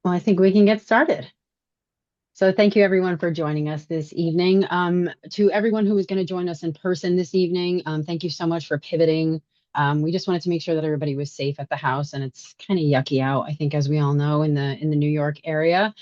Well, I think we can get started. So thank you everyone for joining us this evening. To everyone who is going to join us in person this evening, thank you so much for pivoting. We just wanted to make sure that everybody was safe at the house, and it's kind of yucky out, I think, as we all know, in the New York area.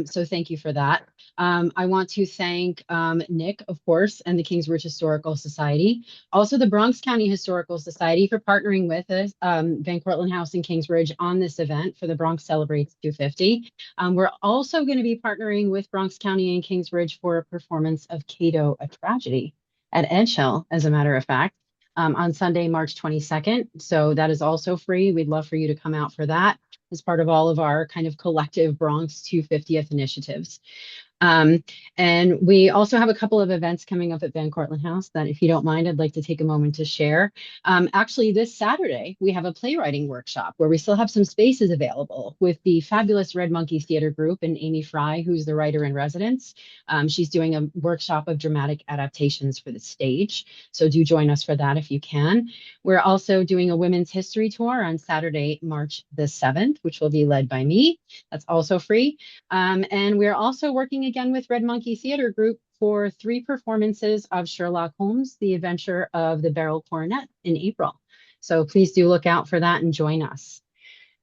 So thank you for that. I want to thank Nick, of course, and the Kingsbridge Historical Society, also the Bronx County Historical Society for partnering with us, Van Cortlandt House in Kingsbridge on this event for the Bronx Celebrates 250. We're also going to be partnering with Bronx County and Kingsbridge for a performance of Cato, a Tragedy at Edge Hill, as a matter of fact, on Sunday, March 22nd. So that is also free. We'd love for you to come out for that as part of all of our kind of collective Bronx 250th initiatives. Um, and we also have a couple of events coming up at Van Cortlandt House that, if you don't mind, I'd like to take a moment to share. Actually, this Saturday, we have a playwriting workshop where we still have some spaces available with the fabulous Red Monkey Theater Group and Amy Fry, who's the writer in residence. She's doing a workshop of dramatic adaptations for the stage. So do join us for that if you can. We're also doing a women's history tour on Saturday, March the 7th, which will be led by me. That's also free. And we're also working again with Red Monkey Theater Group for 3 performances of Sherlock Holmes, The Adventure of the Beryl Coronet in April. So please do look out for that and join us.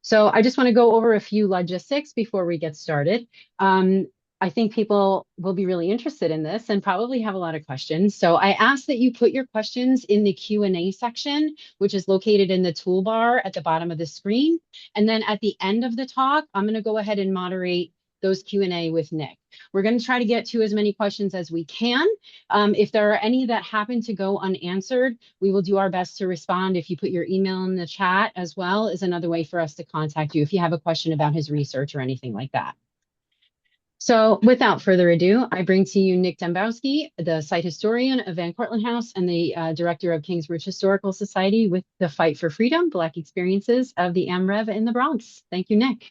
So I just want to go over a few logistics before we get started. I think people will be really interested in this and probably have a lot of questions. So I ask that you put your questions in the Q&A section, which is located in the toolbar at the bottom of the screen. And then at the end of the talk, I'm going to go ahead and moderate those Q&A with Nick. We're going to try to get to as many questions as we can. If there are any that happen to go unanswered, we will do our best to respond. If you put your email in the chat as well, is another way for us to contact you if you have a question about his research or anything like that. So without further ado, I bring to you Nick Dembowski, the site historian of Van Cortlandt House and the director of Kingsbridge Historical Society with the Fight for Freedom, Black Experiences of the AMREV in the Bronx. Thank you, Nick.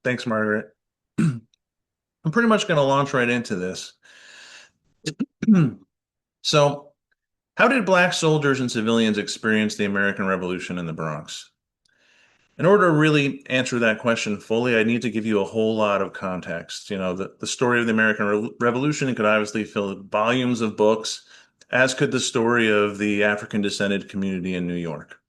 Thanks, Margaret. I'm pretty much going to launch right into this. So, how did Black soldiers and civilians experience the American Revolution in the Bronx? In order to really answer that question fully, I need to give you a whole lot of context. The story of the American Revolution could obviously fill volumes of books, as could the story of the African descended community in New York.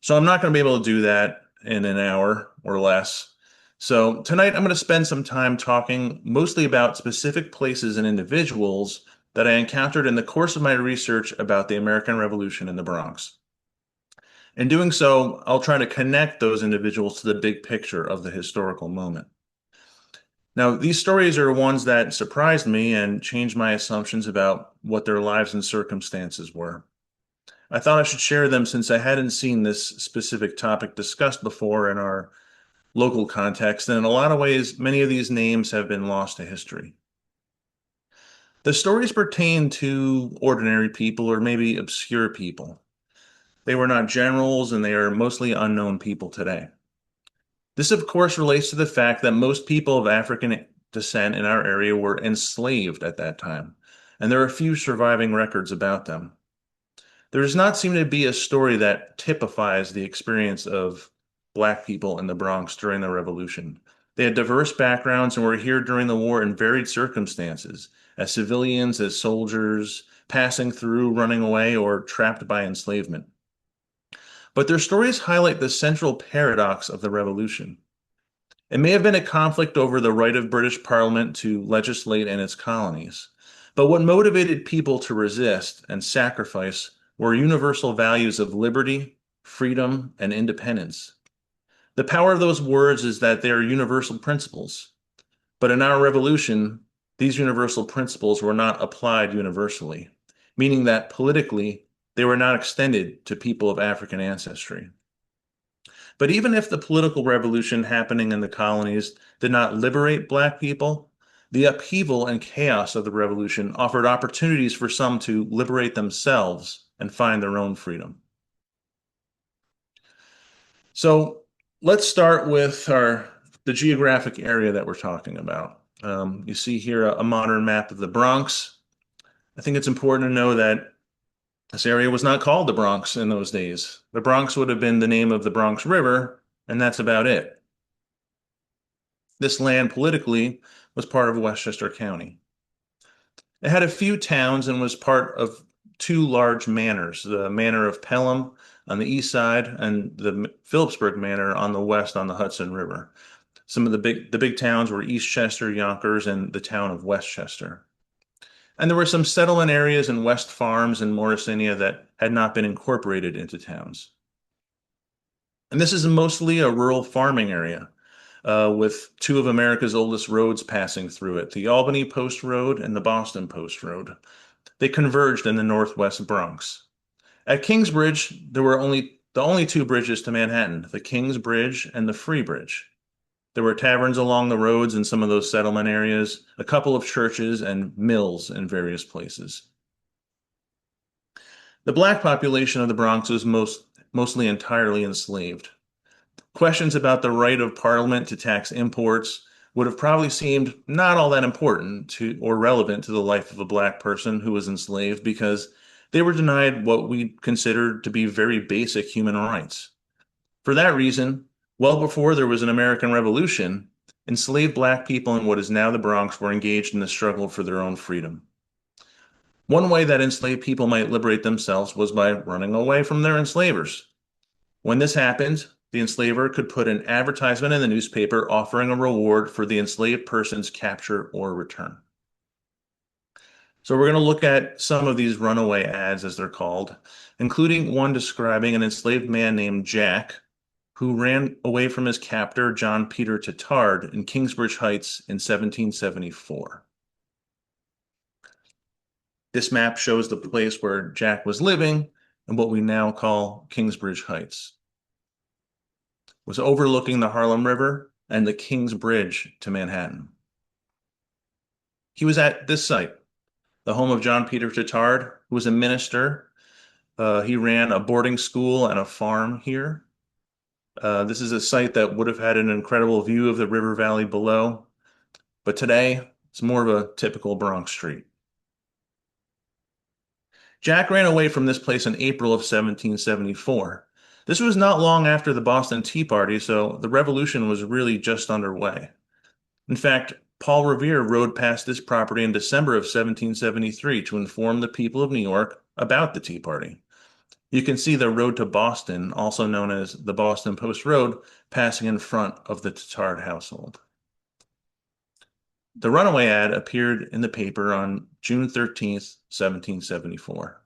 So, I'm not going to be able to do that in an hour or less. So tonight I'm going to spend some time talking mostly about specific places and individuals that I encountered in the course of my research about the American Revolution in the Bronx. In doing so, I'll try to connect those individuals to the big picture of the historical moment. Now, these stories are ones that surprised me and changed my assumptions about what their lives and circumstances were. I thought I should share them since I hadn't seen this specific topic discussed before in our local context, and in a lot of ways, many of these names have been lost to history. The stories pertain to ordinary people or maybe obscure people. They were not generals, and they are mostly unknown people today. This, of course, relates to the fact that most people of African descent in our area were enslaved at that time, and there are few surviving records about them. There does not seem to be a story that typifies the experience of Black people in the Bronx during the Revolution. They had diverse backgrounds and were here during the war in varied circumstances, as civilians, as soldiers, passing through, running away, or trapped by enslavement. But their stories highlight the central paradox of the Revolution. It may have been a conflict over the right of British Parliament to legislate in its colonies, but what motivated people to resist and sacrifice were universal values of liberty, freedom, and independence. The power of those words is that they are universal principles. But in our revolution, these universal principles were not applied universally, meaning that politically, they were not extended to people of African ancestry. But even if the political revolution happening in the colonies did not liberate Black people, the upheaval and chaos of the revolution offered opportunities for some to liberate themselves and find their own freedom. So let's start with the geographic area that we're talking about. You see here a modern map of the Bronx. I think it's important to know that this area was not called the Bronx in those days. The Bronx would have been the name of the Bronx River, and that's about it. This land politically was part of Westchester County. It had a few towns and was part of two large manors, the Manor of Pelham on the east side and the Phillipsburg Manor on the west on the Hudson River. Some of the big towns were Eastchester, Yonkers, and the town of Westchester. And there were some settlement areas in West Farms and Morrisinia that had not been incorporated into towns. And this is mostly a rural farming area, with two of America's oldest roads passing through it, the Albany Post Road and the Boston Post Road. They converged in the northwest Bronx. At Kingsbridge, there were the only two bridges to Manhattan, the Kings Bridge and the Free Bridge. There were taverns along the roads in some of those settlement areas, a couple of churches, and mills in various places. The black population of the Bronx was mostly entirely enslaved. Questions about the right of Parliament to tax imports would have probably seemed not all that important to or relevant to the life of a black person who was enslaved because they were denied what we considered to be very basic human rights. For that reason, well before there was an American Revolution, enslaved black people in what is now the Bronx were engaged in the struggle for their own freedom. One way that enslaved people might liberate themselves was by running away from their enslavers. When this happened, the enslaver could put an advertisement in the newspaper offering a reward for the enslaved person's capture or return. So we're going to look at some of these runaway ads, as they're called, including one describing an enslaved man named Jack, who ran away from his captor, John Peter Tattard, in Kingsbridge Heights in 1774. This map shows the place where Jack was living and what we now call Kingsbridge Heights. It was overlooking the Harlem River and the Kings Bridge to Manhattan. He was at this site, the home of John Peter Tattard, who was a minister. He ran a boarding school and a farm here. This is a site that would have had an incredible view of the river valley below, but today it's more of a typical Bronx street. Jack ran away from this place in April of 1774. This was not long after the Boston Tea Party, so the revolution was really just underway. In fact, Paul Revere rode past this property in December of 1773 to inform the people of New York about the Tea Party. You can see the road to Boston, also known as the Boston Post Road, passing in front of the Tattard household. The runaway ad appeared in the paper on June 13th, 1774.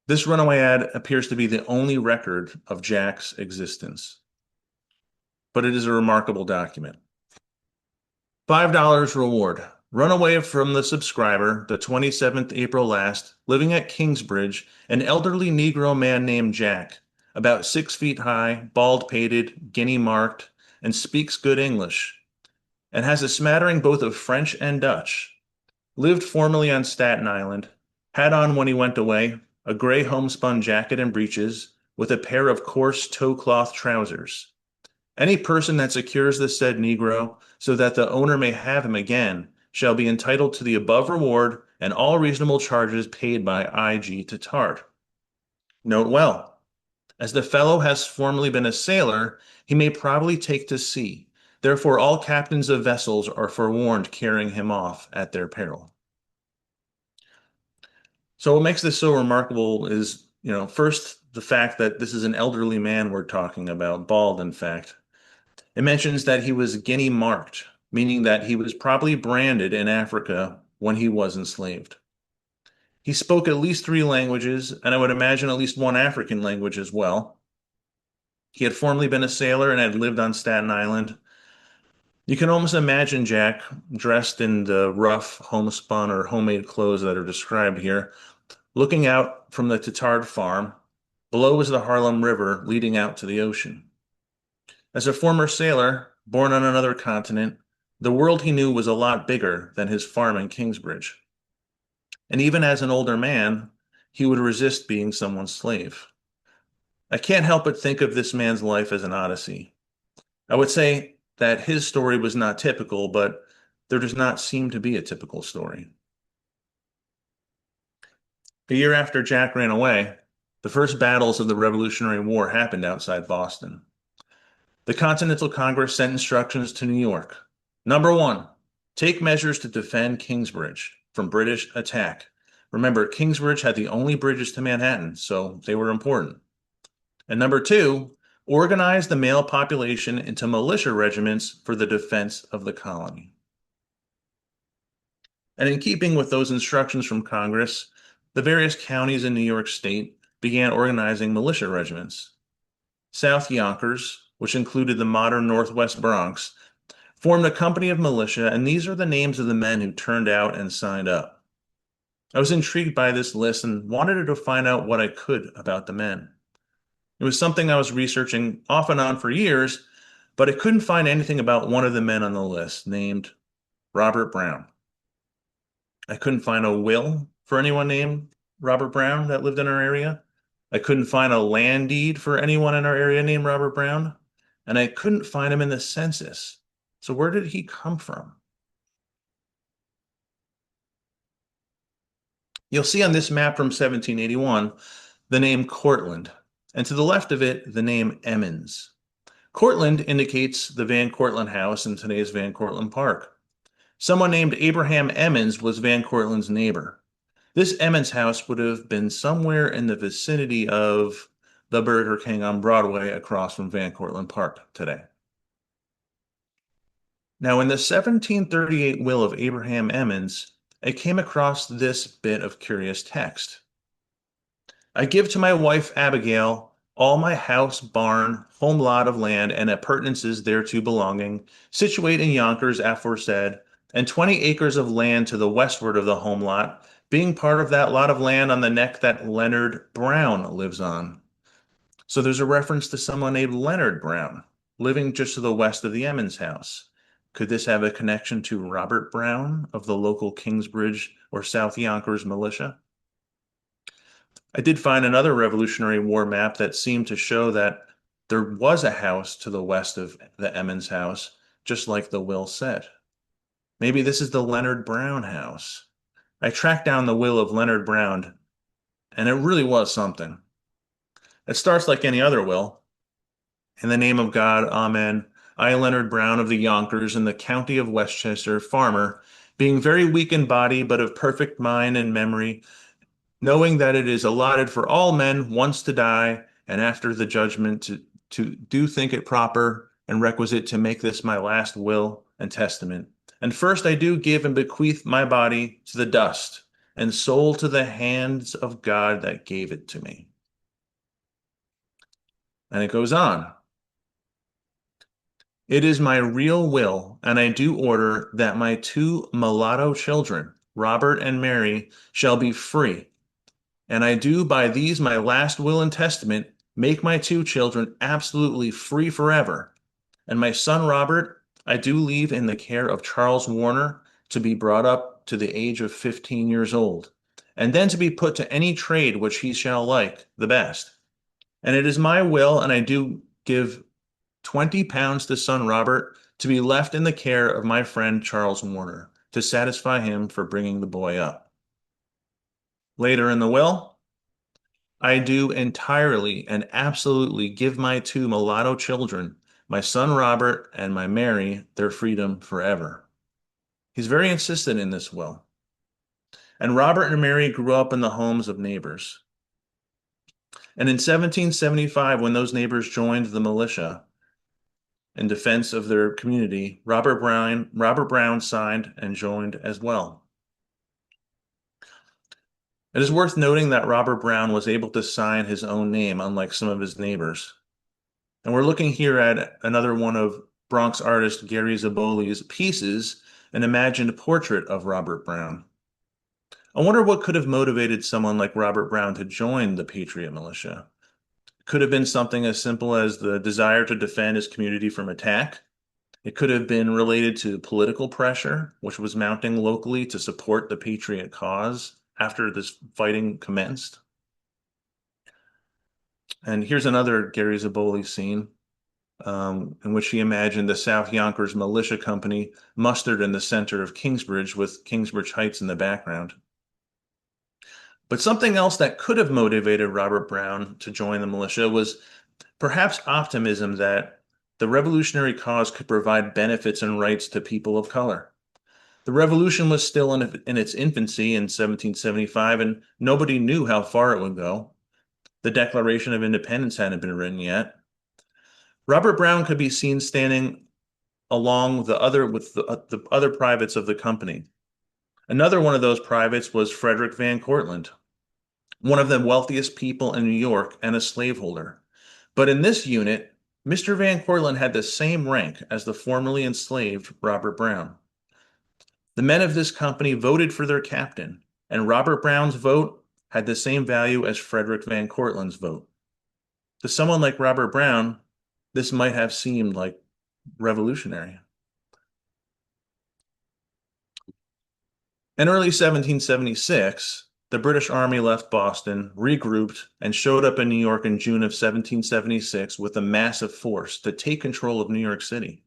This runaway ad appears to be the only record of Jack's existence, but it is a remarkable document. $5 reward. Run away from the subscriber, the 27th April last, living at Kingsbridge, an elderly Negro man named Jack, about 6 feet high, bald-pated, guinea-marked, and speaks good English, and has a smattering both of French and Dutch. Lived formerly on Staten Island, had on when he went away a gray homespun jacket and breeches with a pair of coarse toe-cloth trousers. Any person that secures the said Negro so that the owner may have him again shall be entitled to the above reward and all reasonable charges paid by I.G. Tattard. Note well, as the fellow has formerly been a sailor, he may probably take to sea. Therefore, all captains of vessels are forewarned carrying him off at their peril. So what makes this so remarkable is, first, the fact that this is an elderly man we're talking about, bald, in fact. It mentions that he was guinea marked, meaning that he was probably branded in Africa when he was enslaved. He spoke at least 3 languages, and I would imagine at least one African language as well. He had formerly been a sailor and had lived on Staten Island. You can almost imagine Jack dressed in the rough homespun or homemade clothes that are described here, looking out from the Tattard farm. Below was the Harlem River leading out to the ocean. As a former sailor, born on another continent, the world he knew was a lot bigger than his farm in Kingsbridge. And even as an older man, he would resist being someone's slave. I can't help but think of this man's life as an odyssey. I would say that his story was not typical, but there does not seem to be a typical story. A year after Jack ran away, the first battles of the Revolutionary War happened outside Boston. The Continental Congress sent instructions to New York. Number one, take measures to defend Kingsbridge from British attack. Remember, Kingsbridge had the only bridges to Manhattan, so they were important. And number two, organize the male population into militia regiments for the defense of the colony. And in keeping with those instructions from Congress, the various counties in New York State began organizing militia regiments. South Yonkers, which included the modern Northwest Bronx, formed a company of militia, and these are the names of the men who turned out and signed up. I was intrigued by this list and wanted to find out what I could about the men. It was something I was researching off and on for years, but I couldn't find anything about one of the men on the list, named Robert Brown. I couldn't find a will for anyone named Robert Brown that lived in our area. I couldn't find a land deed for anyone in our area named Robert Brown, and I couldn't find him in the census. So where did he come from? You'll see on this map from 1781 the name Cortlandt, and to the left of it, the name Emmons. Cortlandt indicates the Van Cortlandt House in today's Van Cortlandt Park. Someone named Abraham Emmons was Van Cortlandt's neighbor. This Emmons house would have been somewhere in the vicinity of the Burger King on Broadway across from Van Cortlandt Park today. Now, in the 1738 will of Abraham Emmons, I came across this bit of curious text. I give to my wife Abigail all my house, barn, home lot of land, and appurtenances thereto belonging, situate in Yonkers aforesaid, and 20 acres of land to the westward of the home lot, being part of that lot of land on the neck that Leonard Brown lives on. So there's a reference to someone named Leonard Brown, living just to the west of the Emmons house. Could this have a connection to Robert Brown of the local Kingsbridge or South Yonkers militia? I did find another Revolutionary War map that seemed to show that there was a house to the west of the Emmons house, just like the will said. Maybe this is the Leonard Brown house. I tracked down the will of Leonard Brown, and it really was something. It starts like any other will. In the name of God, amen. I, Leonard Brown of the Yonkers in the county of Westchester, farmer, being very weak in body, but of perfect mind and memory, knowing that it is allotted for all men once to die, and after the judgment to do think it proper and requisite to make this my last will and testament. And first I do give and bequeath my body to the dust, and soul to the hands of God that gave it to me. And it goes on. It is my real will, and I do order that my two mulatto children, Robert and Mary, shall be free. And I do by these my last will and testament make my two children absolutely free forever. And my son Robert I do leave in the care of Charles Warner to be brought up to the age of 15 years old, and then to be put to any trade which he shall like the best. And it is my will, and I do give 20 pounds to son Robert to be left in the care of my friend Charles Warner, to satisfy him for bringing the boy up. Later in the will, I do entirely and absolutely give my two mulatto children, my son Robert and my Mary, their freedom forever. He's very insistent in this will. And Robert and Mary grew up in the homes of neighbors. And in 1775, when those neighbors joined the militia in defense of their community, Robert Brown signed and joined as well. It is worth noting that Robert Brown was able to sign his own name, unlike some of his neighbors. And we're looking here at another one of Bronx artist Gary Zaboli's pieces, an imagined portrait of Robert Brown. I wonder what could have motivated someone like Robert Brown to join the Patriot militia. It could have been something as simple as the desire to defend his community from attack. It could have been related to political pressure, which was mounting locally to support the Patriot cause after this fighting commenced. And here's another Gary Zaboli scene in which he imagined the South Yonkers Militia Company mustered in the center of Kingsbridge with Kingsbridge Heights in the background. But something else that could have motivated Robert Brown to join the militia was perhaps optimism that the revolutionary cause could provide benefits and rights to people of color. The revolution was still in its infancy in 1775, and nobody knew how far it would go. The Declaration of Independence hadn't been written yet. Robert Brown could be seen standing along the other privates of the company. Another one of those privates was Frederick Van Cortlandt, one of the wealthiest people in New York and a slaveholder. But in this unit, Mr. Van Cortlandt had the same rank as the formerly enslaved Robert Brown. The men of this company voted for their captain, and Robert Brown's vote had the same value as Frederick Van Cortlandt's vote. To someone like Robert Brown, this might have seemed like revolutionary. In early 1776, the British Army left Boston, regrouped, and showed up in New York in June of 1776 with a massive force to take control of New York City.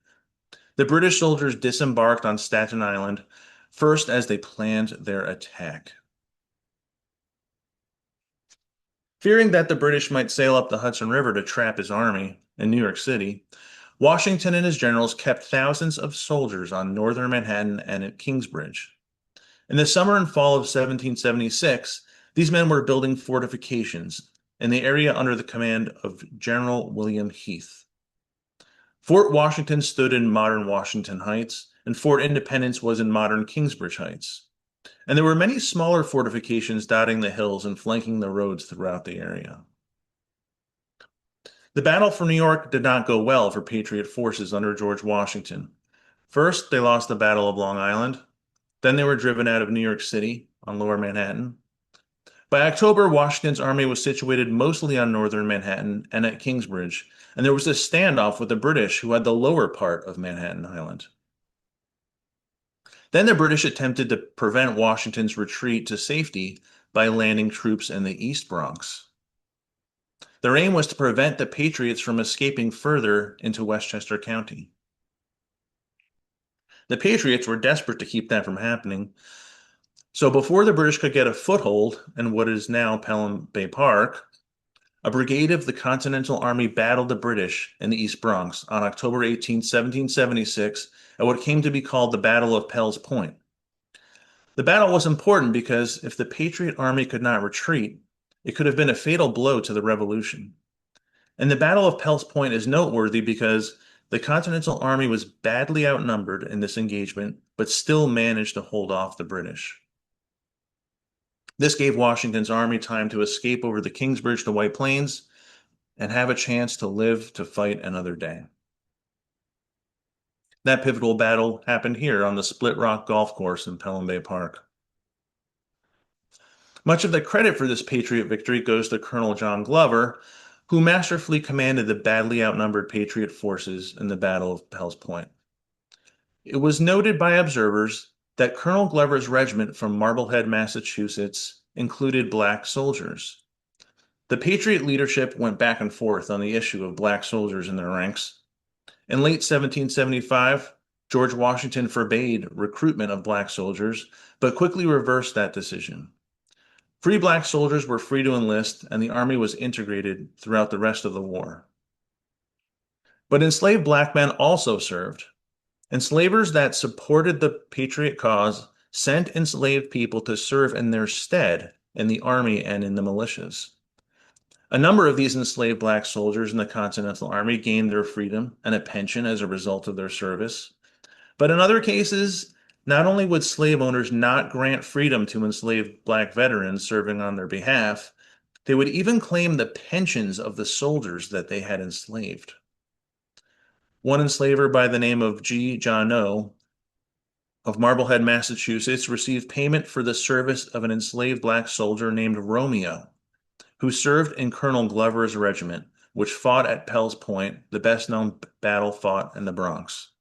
The British soldiers disembarked on Staten Island first as they planned their attack. Fearing that the British might sail up the Hudson River to trap his army in New York City, Washington and his generals kept thousands of soldiers on northern Manhattan and at Kingsbridge. In the summer and fall of 1776, these men were building fortifications in the area under the command of General William Heath. Fort Washington stood in modern Washington Heights, and Fort Independence was in modern Kingsbridge Heights. And there were many smaller fortifications dotting the hills and flanking the roads throughout the area. The battle for New York did not go well for Patriot forces under George Washington. First, they lost the Battle of Long Island. Then they were driven out of New York City on Lower Manhattan. By October, Washington's army was situated mostly on northern Manhattan and at Kingsbridge, and there was a standoff with the British who had the lower part of Manhattan Island. Then the British attempted to prevent Washington's retreat to safety by landing troops in the East Bronx. Their aim was to prevent the Patriots from escaping further into Westchester County. The Patriots were desperate to keep that from happening. So before the British could get a foothold in what is now Pelham Bay Park, a brigade of the Continental Army battled the British in the East Bronx on October 18, 1776, at what came to be called the Battle of Pell's Point. The battle was important because if the Patriot Army could not retreat, it could have been a fatal blow to the Revolution. And the Battle of Pell's Point is noteworthy because the Continental Army was badly outnumbered in this engagement, but still managed to hold off the British. This gave Washington's army time to escape over the Kingsbridge to White Plains and have a chance to live to fight another day. That pivotal battle happened here on the Split Rock Golf Course in Pelham Bay Park. Much of the credit for this Patriot victory goes to Colonel John Glover, who masterfully commanded the badly outnumbered Patriot forces in the Battle of Pell's Point. It was noted by observers that Colonel Glover's regiment from Marblehead, Massachusetts, included black soldiers. The Patriot leadership went back and forth on the issue of black soldiers in their ranks. In late 1775, George Washington forbade recruitment of black soldiers, but quickly reversed that decision. Free black soldiers were free to enlist, and the army was integrated throughout the rest of the war. But enslaved black men also served. Enslavers that supported the Patriot cause sent enslaved people to serve in their stead in the army and in the militias. A number of these enslaved black soldiers in the Continental Army gained their freedom and a pension as a result of their service. But in other cases, not only would slave owners not grant freedom to enslaved black veterans serving on their behalf, they would even claim the pensions of the soldiers that they had enslaved. One enslaver by the name of G. John of Marblehead, Massachusetts, received payment for the service of an enslaved black soldier named Romeo, who served in Colonel Glover's regiment, which fought at Pell's Point, the best-known battle fought in the Bronx.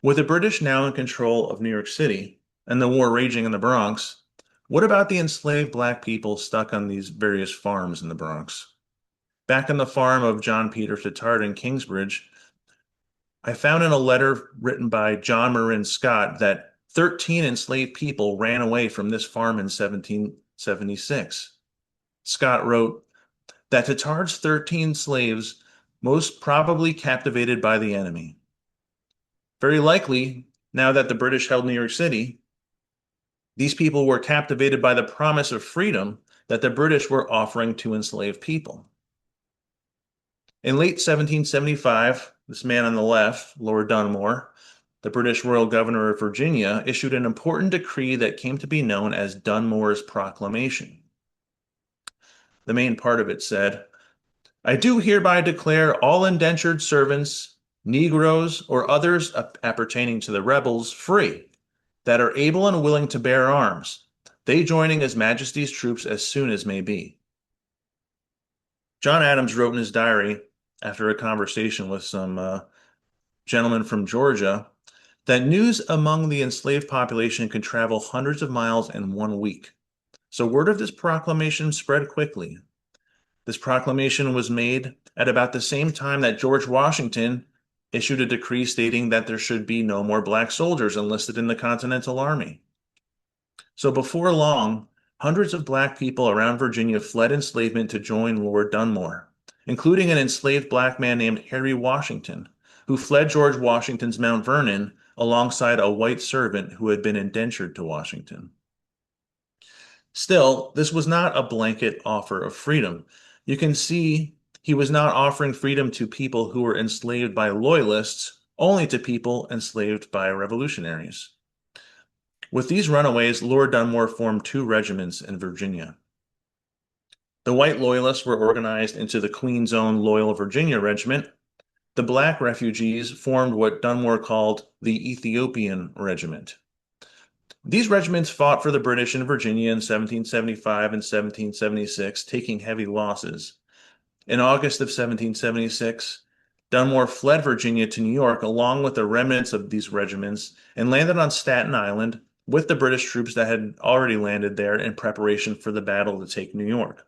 With the British now in control of New York City and the war raging in the Bronx, what about the enslaved black people stuck on these various farms in the Bronx? Back on the farm of John Peter Fittard in Kingsbridge, I found in a letter written by John Marin Scott that 13 enslaved people ran away from this farm in 1776. Scott wrote, that to charge 13 slaves, most probably captivated by the enemy. Very likely, now that the British held New York City, these people were captivated by the promise of freedom that the British were offering to enslaved people. In late 1775, this man on the left, Lord Dunmore, the British Royal Governor of Virginia, issued an important decree that came to be known as Dunmore's Proclamation. The main part of it said, I do hereby declare all indentured servants, Negroes, or others appertaining to the rebels free, that are able and willing to bear arms, they joining His Majesty's troops as soon as may be. John Adams wrote in his diary, after a conversation with some gentlemen from Georgia, that news among the enslaved population could travel hundreds of miles in 1 week. So word of this proclamation spread quickly. This proclamation was made at about the same time that George Washington issued a decree stating that there should be no more black soldiers enlisted in the Continental Army. So before long, hundreds of black people around Virginia fled enslavement to join Lord Dunmore, including an enslaved black man named Harry Washington, who fled George Washington's Mount Vernon alongside a white servant who had been indentured to Washington. Still, this was not a blanket offer of freedom. You can see he was not offering freedom to people who were enslaved by loyalists, only to people enslaved by revolutionaries. With these runaways, Lord Dunmore formed 2 regiments in Virginia. The white loyalists were organized into the Queen's Own Loyal Virginia Regiment. The black refugees formed what Dunmore called the Ethiopian Regiment. These regiments fought for the British in Virginia in 1775 and 1776, taking heavy losses. In August of 1776, Dunmore fled Virginia to New York along with the remnants of these regiments and landed on Staten Island with the British troops that had already landed there in preparation for the battle to take New York.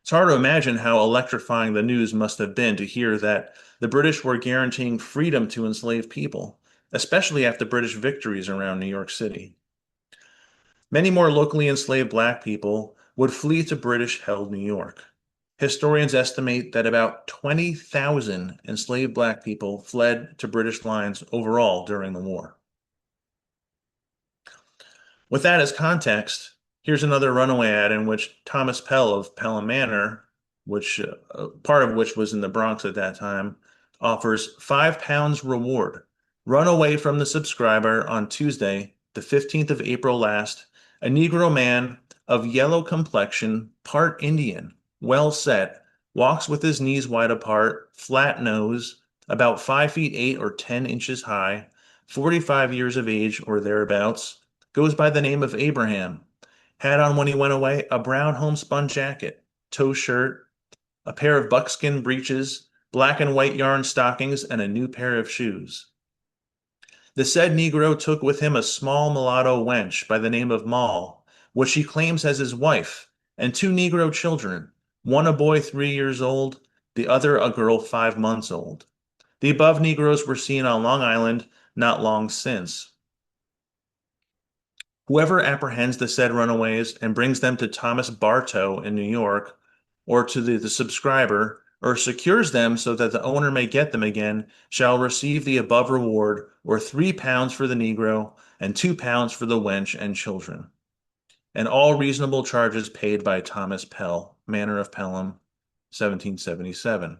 It's hard to imagine how electrifying the news must have been to hear that the British were guaranteeing freedom to enslaved people, especially after British victories around New York City. Many more locally enslaved black people would flee to British-held New York. Historians estimate that about 20,000 enslaved black people fled to British lines overall during the war. With that as context, here's another runaway ad in which Thomas Pell of Pelham Manor, which part of which was in the Bronx at that time, offers £5 reward. Run away from the subscriber on Tuesday, the 15th of April last, a Negro man of yellow complexion, part Indian, well set, walks with his knees wide apart, flat nose, about 5 feet 8 or 10 inches high, 45 years of age or thereabouts, goes by the name of Abraham. Had on when he went away a brown homespun jacket, tow shirt, a pair of buckskin breeches, black and white yarn stockings, and a new pair of shoes. The said Negro took with him a small mulatto wench by the name of Moll, which he claims as his wife, and 2 Negro children, one a boy 3 years old, the other a girl 5 months old. The above Negroes were seen on Long Island not long since. Whoever apprehends the said runaways and brings them to Thomas Bartow in New York, or to the subscriber, or secures them so that the owner may get them again, shall receive the above reward, or £3 for the Negro, and £2 for the wench and children. And all reasonable charges paid by Thomas Pell, Manor of Pelham, 1777.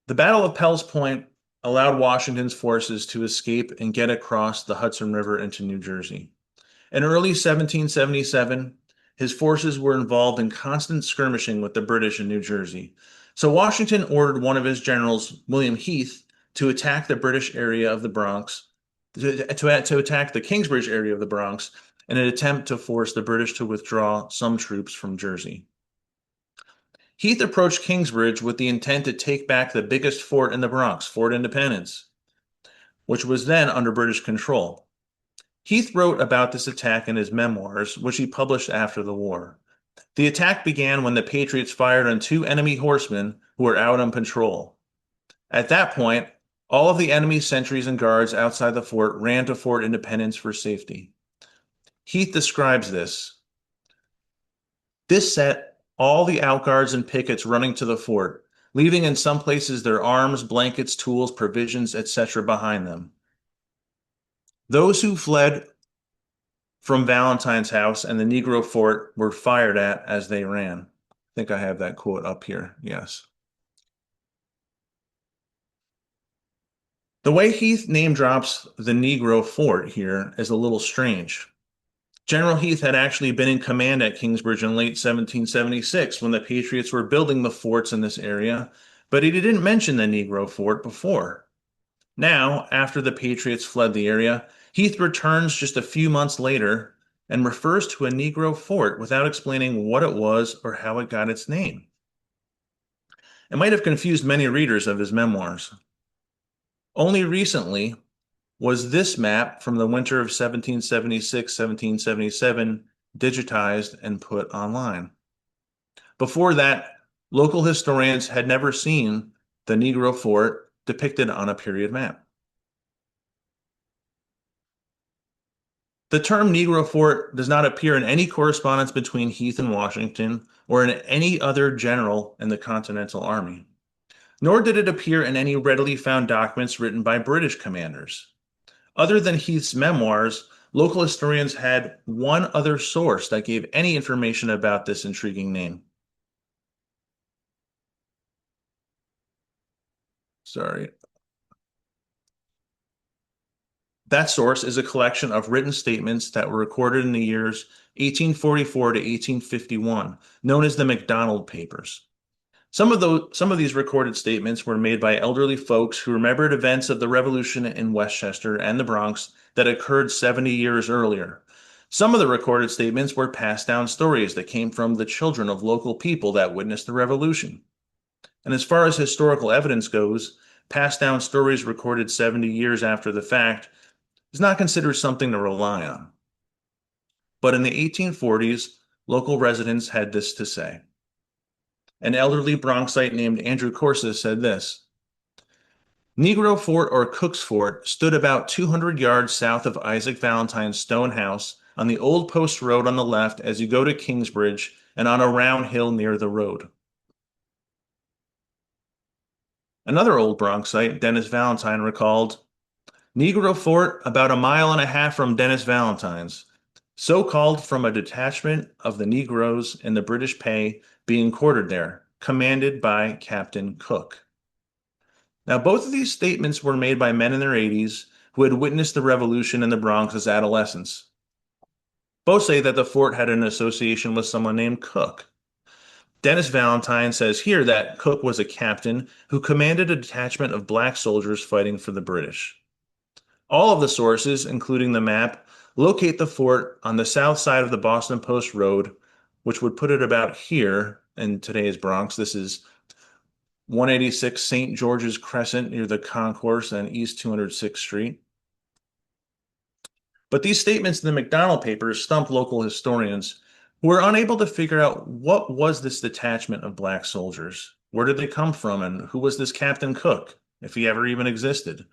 The Battle of Pell's Point allowed Washington's forces to escape and get across the Hudson River into New Jersey. In early 1777, his forces were involved in constant skirmishing with the British in New Jersey. So Washington ordered one of his generals, William Heath, to attack the British area of the Bronx, to attack the Kingsbridge area of the Bronx in an attempt to force the British to withdraw some troops from Jersey. Heath approached Kingsbridge with the intent to take back the biggest fort in the Bronx, Fort Independence, which was then under British control. Heath wrote about this attack in his memoirs, which he published after the war. The attack began when the Patriots fired on 2 enemy horsemen who were out on patrol. At that point, all of the enemy sentries and guards outside the fort ran to Fort Independence for safety. Heath describes this. This set all the outguards and pickets running to the fort, leaving in some places their arms, blankets, tools, provisions, etc. behind them. Those who fled from Valentine's house and the Negro Fort were fired at as they ran. I think I have that quote up here. Yes. The way Heath name drops the Negro Fort here is a little strange. General Heath had actually been in command at Kingsbridge in late 1776 when the Patriots were building the forts in this area, but he didn't mention the Negro Fort before. Now, after the Patriots fled the area, Heath returns just a few months later and refers to a Negro fort without explaining what it was or how it got its name. It might have confused many readers of his memoirs. Only recently was this map from the winter of 1776-1777 digitized and put online. Before that, local historians had never seen the Negro fort depicted on a period map. The term Negro Fort does not appear in any correspondence between Heath and Washington or in any other general in the Continental Army, nor did it appear in any readily found documents written by British commanders. Other than Heath's memoirs, local historians had one other source that gave any information about this intriguing name. Sorry. That source is a collection of written statements that were recorded in the years 1844 to 1851, known as the MacDonald Papers. Some of these recorded statements were made by elderly folks who remembered events of the Revolution in Westchester and the Bronx that occurred 70 years earlier. Some of the recorded statements were passed down stories that came from the children of local people that witnessed the Revolution. And as far as historical evidence goes, passed down stories recorded 70 years after the fact is not considered something to rely on. But in the 1840s, local residents had this to say. An elderly Bronxite named Andrew Corsa said this: Negro Fort or Cook's Fort stood about 200 yards south of Isaac Valentine's stone house on the Old Post Road on the left as you go to Kingsbridge and on a round hill near the road. Another old Bronxite, Dennis Valentine, recalled, Negro Fort about a mile and a half from Dennis Valentine's, so called from a detachment of the Negroes in the British pay being quartered there, commanded by Captain Cook. Now, both of these statements were made by men in their 80s who had witnessed the revolution in the Bronx as adolescents. Both say that the fort had an association with someone named Cook. Dennis Valentine says here that Cook was a captain who commanded a detachment of black soldiers fighting for the British. All of the sources, including the map, locate the fort on the south side of the Boston Post Road, which would put it about here in today's Bronx. This is 186 St. George's Crescent near the Concourse and East 206th Street. But these statements in the MacDonald Papers stumped local historians who were unable to figure out what was this detachment of black soldiers. Where did they come from, and who was this Captain Cook, if he ever even existed?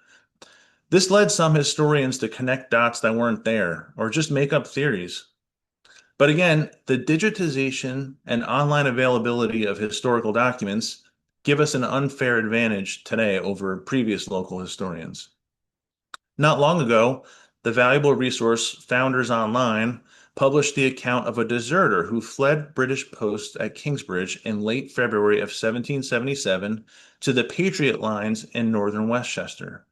This led some historians to connect dots that weren't there, or just make up theories. But again, the digitization and online availability of historical documents give us an unfair advantage today over previous local historians. Not long ago, the valuable resource Founders Online published the account of a deserter who fled British posts at Kingsbridge in late February of 1777 to the Patriot lines in northern Westchester.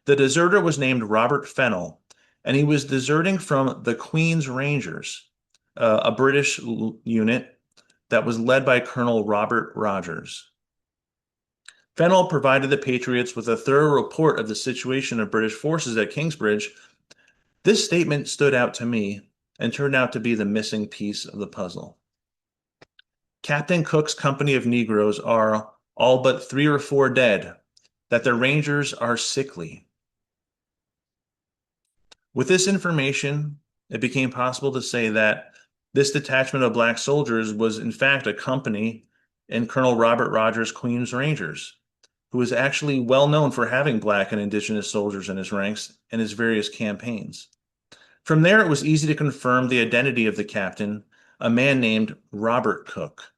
The deserter was named Robert Fennell, and he was deserting from the Queen's Rangers, a British unit that was led by Colonel Robert Rogers. Fennell provided the Patriots with a thorough report of the situation of British forces at Kingsbridge. This statement stood out to me and turned out to be the missing piece of the puzzle. Captain Cook's company of Negroes are all but 3 or 4 dead, that the Rangers are sickly. With this information, it became possible to say that this detachment of black soldiers was in fact a company in Colonel Robert Rogers' Queen's Rangers, who was actually well known for having black and indigenous soldiers in his ranks in his various campaigns. From there, it was easy to confirm the identity of the captain, a man named Robert Cook.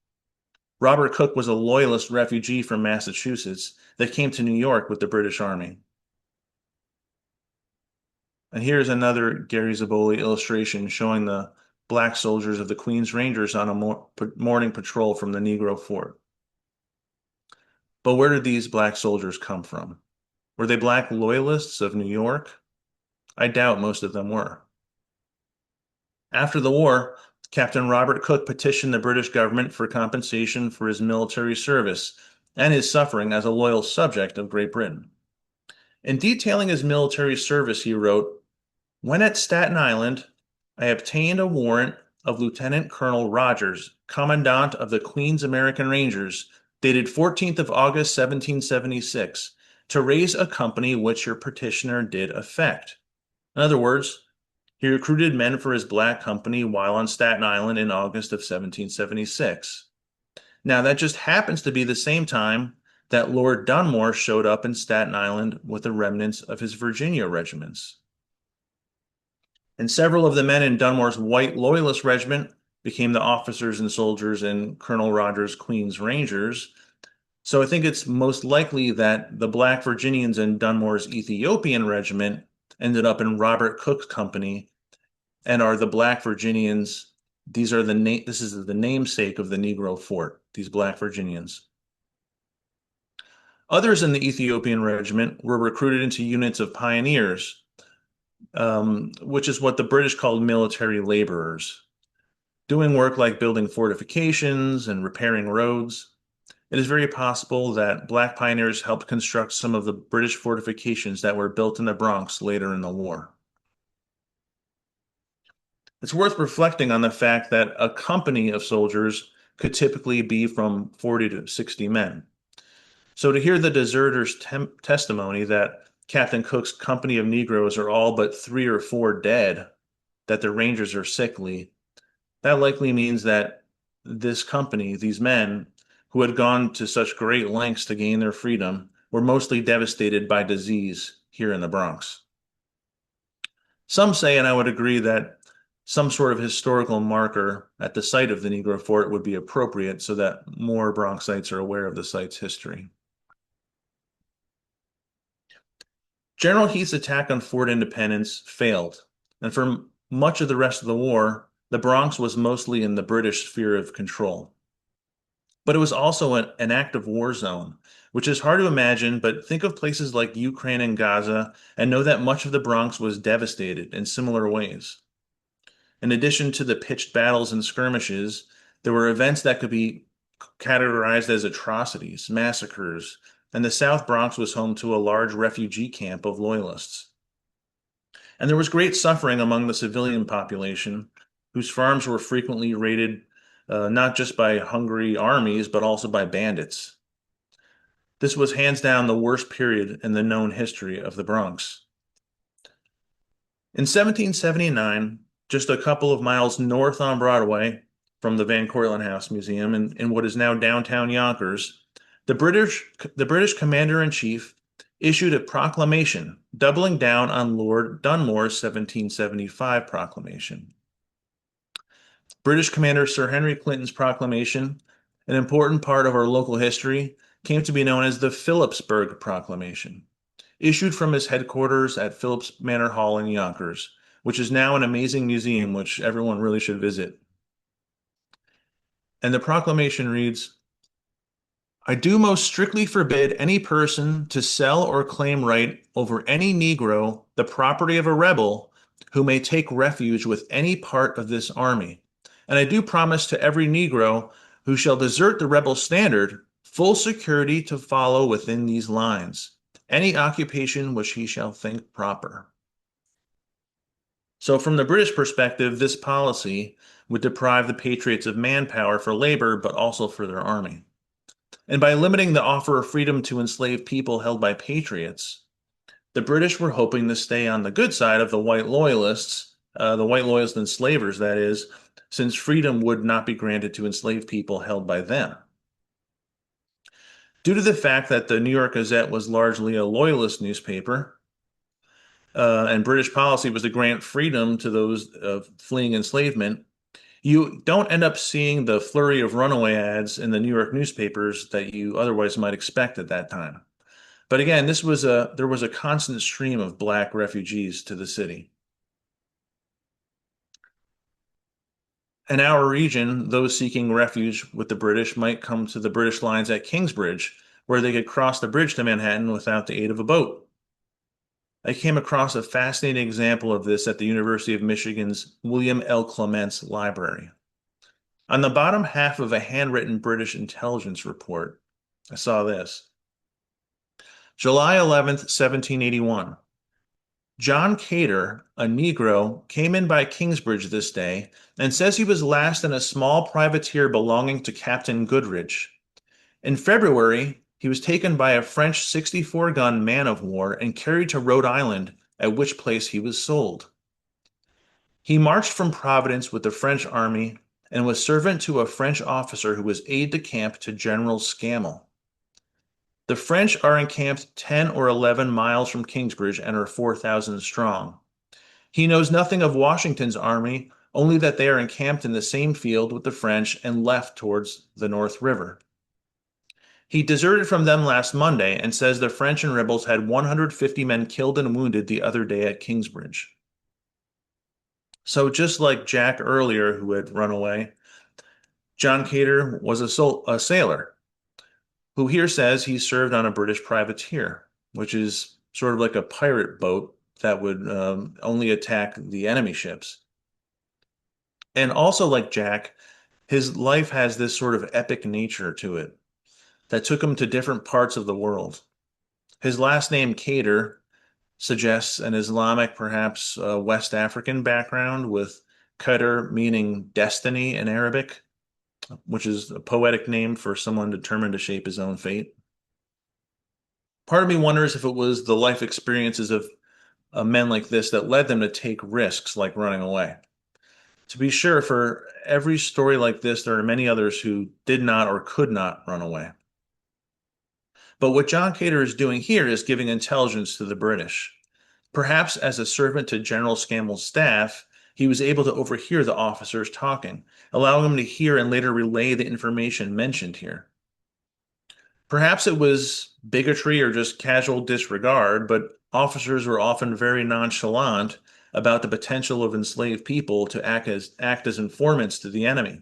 Robert Cook was a loyalist refugee from Massachusetts that came to New York with the British Army. And here's another Gary Zaboli illustration showing the black soldiers of the Queen's Rangers on a morning patrol from the Negro Fort. But where did these black soldiers come from? Were they black loyalists of New York? I doubt most of them were. After the war, Captain Robert Cook petitioned the British government for compensation for his military service and his suffering as a loyal subject of Great Britain. In detailing his military service, he wrote, "When at Staten Island, I obtained a warrant of Lieutenant Colonel Rogers, Commandant of the Queen's American Rangers, dated 14th of August, 1776, to raise a company which your petitioner did effect." In other words, he recruited men for his black company while on Staten Island in August of 1776. Now, that just happens to be the same time that Lord Dunmore showed up in Staten Island with the remnants of his Virginia regiments. And several of the men in Dunmore's White Loyalist Regiment became the officers and soldiers in Colonel Rogers' Queen's Rangers. So I think it's most likely that the Black Virginians in Dunmore's Ethiopian Regiment ended up in Robert Cook's company and are the Black Virginians. This is the namesake of the Negro Fort, these Black Virginians. Others in the Ethiopian Regiment were recruited into units of pioneers, which is what the British called military laborers, doing work like building fortifications and repairing roads. It is very possible that Black pioneers helped construct some of the British fortifications that were built in the Bronx later in the war. It's worth reflecting on the fact that a company of soldiers could typically be from 40 to 60 men. So to hear the deserters' testimony that Captain Cook's company of Negroes are all but 3 or 4 dead, that the Rangers are sickly, that likely means that this company, these men who had gone to such great lengths to gain their freedom, were mostly devastated by disease here in the Bronx. Some say, and I would agree, that some sort of historical marker at the site of the Negro Fort would be appropriate so that more Bronxites are aware of the site's history. General Heath's attack on Fort Independence failed, and for much of the rest of the war, the Bronx was mostly in the British sphere of control. But it was also an active war zone, which is hard to imagine, but think of places like Ukraine and Gaza and know that much of the Bronx was devastated in similar ways. In addition to the pitched battles and skirmishes, there were events that could be categorized as atrocities, massacres, and the South Bronx was home to a large refugee camp of loyalists. And there was great suffering among the civilian population, whose farms were frequently raided not just by hungry armies, but also by bandits. This was hands down the worst period in the known history of the Bronx. In 1779, just a couple of miles north on Broadway from the Van Cortlandt House Museum in what is now downtown Yonkers, the British commander-in-chief issued a proclamation doubling down on Lord Dunmore's 1775 proclamation. British Commander Sir Henry Clinton's proclamation, an important part of our local history, came to be known as the Phillipsburg Proclamation, issued from his headquarters at Phillips Manor Hall in Yonkers, which is now an amazing museum which everyone really should visit. And the proclamation reads, "I do most strictly forbid any person to sell or claim right over any Negro, the property of a rebel, who may take refuge with any part of this army. And I do promise to every Negro who shall desert the rebel standard full security to follow within these lines, any occupation which he shall think proper." So from the British perspective, this policy would deprive the Patriots of manpower for labor, but also for their army. And by limiting the offer of freedom to enslaved people held by patriots, the British were hoping to stay on the good side of the white loyalists, enslavers, that is, since freedom would not be granted to enslaved people held by them. Due to the fact that the New York Gazette was largely a loyalist newspaper, and British policy was to grant freedom to those fleeing enslavement, you don't end up seeing the flurry of runaway ads in the New York newspapers that you otherwise might expect at that time. But again, there was a constant stream of black refugees to the city. In our region, those seeking refuge with the British might come to the British lines at Kingsbridge, where they could cross the bridge to Manhattan without the aid of a boat. I came across a fascinating example of this at the University of Michigan's William L. Clements Library. On the bottom half of a handwritten British intelligence report, I saw this. July 11th, 1781. John Cater, a Negro, came in by Kingsbridge this day and says he was last in a small privateer belonging to Captain Goodrich. In February, he was taken by a French 64-gun man-of-war and carried to Rhode Island, at which place he was sold. He marched from Providence with the French army and was servant to a French officer who was aide-de-camp to General Scammell. The French are encamped 10 or 11 miles from Kingsbridge and are 4,000 strong. He knows nothing of Washington's army, only that they are encamped in the same field with the French and left towards the North River. He deserted from them last Monday and says the French and rebels had 150 men killed and wounded the other day at Kingsbridge. So just like Jack earlier, who had run away, John Cater was a sailor, who here says he served on a British privateer, which is sort of like a pirate boat that would only attack the enemy ships. And also like Jack, his life has this sort of epic nature to it that took him to different parts of the world. His last name, Cater, suggests an Islamic, perhaps West African background, with Qadr meaning destiny in Arabic, which is a poetic name for someone determined to shape his own fate. Part of me wonders if it was the life experiences of men like this that led them to take risks like running away. To be sure, for every story like this, there are many others who did not or could not run away. But what John Cater is doing here is giving intelligence to the British. Perhaps as a servant to General Scammell's staff, he was able to overhear the officers talking, allowing him to hear and later relay the information mentioned here. Perhaps it was bigotry or just casual disregard, but officers were often very nonchalant about the potential of enslaved people to act as informants to the enemy.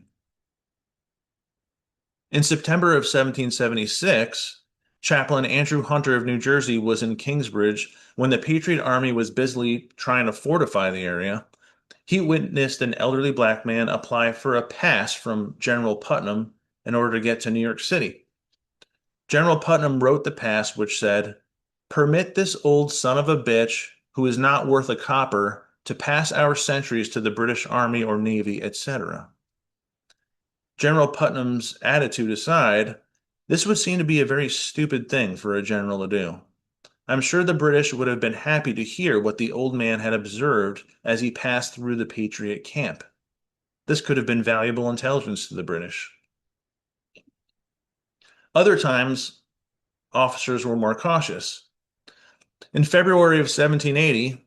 In September of 1776, Chaplain Andrew Hunter of New Jersey was in Kingsbridge when the Patriot Army was busily trying to fortify the area. He witnessed an elderly black man apply for a pass from General Putnam in order to get to New York City. General Putnam wrote the pass which said, "Permit this old son of a bitch, who is not worth a copper, to pass our sentries to the British Army or Navy, etc." General Putnam's attitude aside, this would seem to be a very stupid thing for a general to do. I'm sure the British would have been happy to hear what the old man had observed as he passed through the Patriot camp. This could have been valuable intelligence to the British. Other times, officers were more cautious. In February of 1780,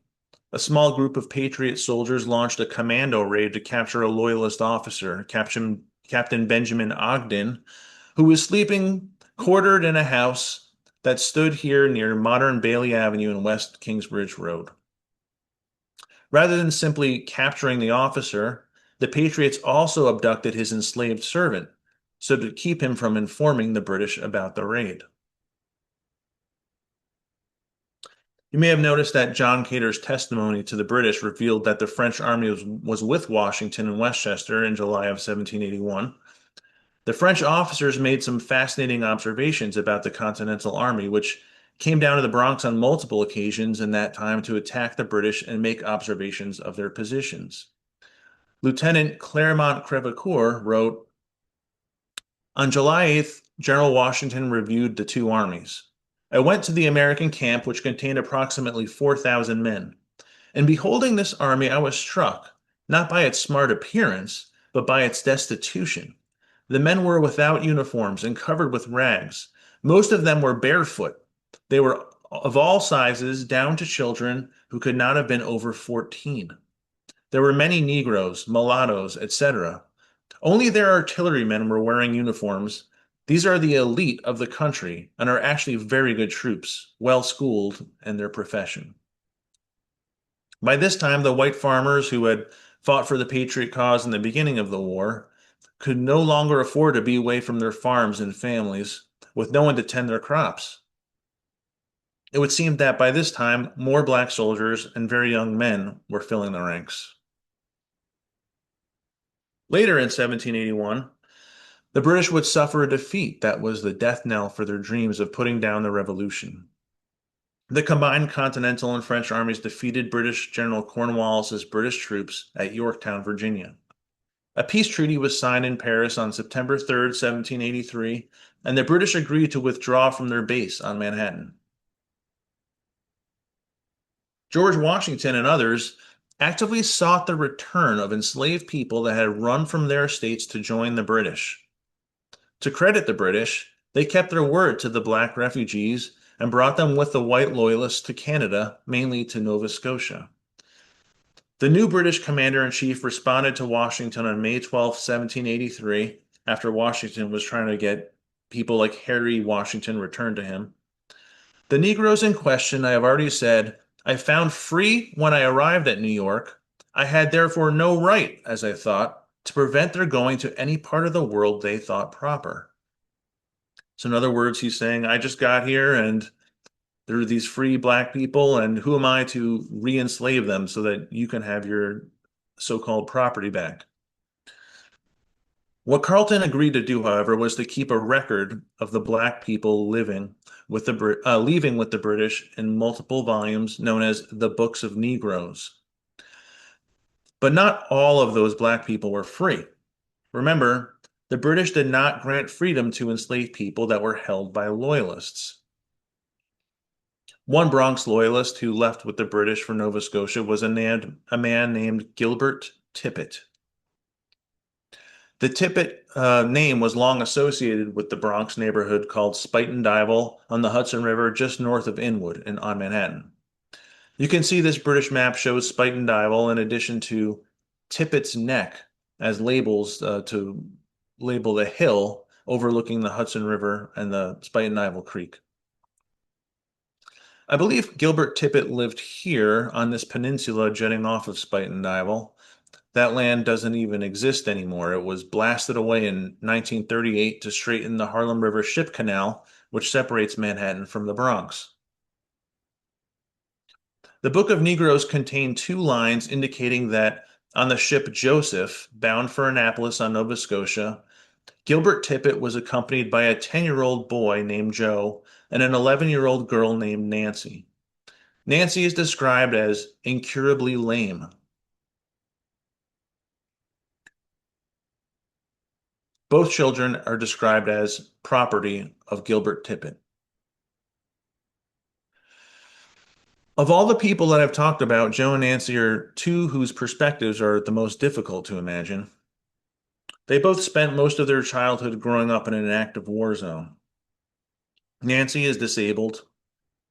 a small group of Patriot soldiers launched a commando raid to capture a Loyalist officer, Captain Benjamin Ogden, who was sleeping quartered in a house that stood here near modern Bailey Avenue and West Kingsbridge Road. Rather than simply capturing the officer, the Patriots also abducted his enslaved servant, so to keep him from informing the British about the raid. You may have noticed that John Cater's testimony to the British revealed that the French army was with Washington in Westchester in July of 1781. The French officers made some fascinating observations about the Continental Army, which came down to the Bronx on multiple occasions in that time to attack the British and make observations of their positions. Lieutenant Claremont Crevecoeur wrote, "On July 8th, General Washington reviewed the two armies. I went to the American camp, which contained approximately 4,000 men. In beholding this army, I was struck, not by its smart appearance, but by its destitution. The men were without uniforms and covered with rags. Most of them were barefoot. They were of all sizes, down to children who could not have been over 14. There were many Negroes, mulattoes, etc. Only their artillerymen were wearing uniforms. These are the elite of the country and are actually very good troops, well schooled in their profession. By this time, the white farmers who had fought for the Patriot cause in the beginning of the war could no longer afford to be away from their farms and families with no one to tend their crops. It would seem that by this time, more black soldiers and very young men were filling the ranks. Later in 1781, the British would suffer a defeat that was the death knell for their dreams of putting down the revolution. The combined Continental and French armies defeated British General Cornwallis's British troops at Yorktown, Virginia. A peace treaty was signed in Paris on September 3rd, 1783, and the British agreed to withdraw from their base on Manhattan. George Washington and others actively sought the return of enslaved people that had run from their estates to join the British. To credit the British, they kept their word to the black refugees and brought them with the white loyalists to Canada, mainly to Nova Scotia. The new British commander-in-chief responded to Washington on May 12, 1783, after Washington was trying to get people like Harry Washington returned to him. The Negroes in question, I have already said, I found free when I arrived at New York. I had therefore no right, as I thought, to prevent their going to any part of the world they thought proper. So in other words, he's saying, I just got here and there are these free black people, and who am I to re-enslave them so that you can have your so-called property back? What Carleton agreed to do, however, was to keep a record of the black people leaving with the British in multiple volumes known as the Books of Negroes. But not all of those black people were free. Remember, the British did not grant freedom to enslaved people that were held by loyalists. One Bronx loyalist who left with the British for Nova Scotia was a man named Gilbert Tippet. The Tippet name was long associated with the Bronx neighborhood called Spuyten Duyvil on the Hudson River just north of Inwood on Manhattan. You can see this British map shows Spuyten Duyvil in addition to Tippet's Neck as labels to label the hill overlooking the Hudson River and the Spuyten Duyvil Creek. I believe Gilbert Tippet lived here on this peninsula jutting off of Spuyten Duyvil. That land doesn't even exist anymore. It was blasted away in 1938 to straighten the Harlem River Ship Canal, which separates Manhattan from the Bronx. The Book of Negroes contained two lines indicating that on the ship Joseph, bound for Annapolis on Nova Scotia, Gilbert Tippet was accompanied by a 10-year-old boy named Joe and an 11-year-old girl named Nancy. Nancy is described as incurably lame. Both children are described as property of Gilbert Tippet. Of all the people that I've talked about, Joe and Nancy are two whose perspectives are the most difficult to imagine. They both spent most of their childhood growing up in an active war zone. Nancy is disabled.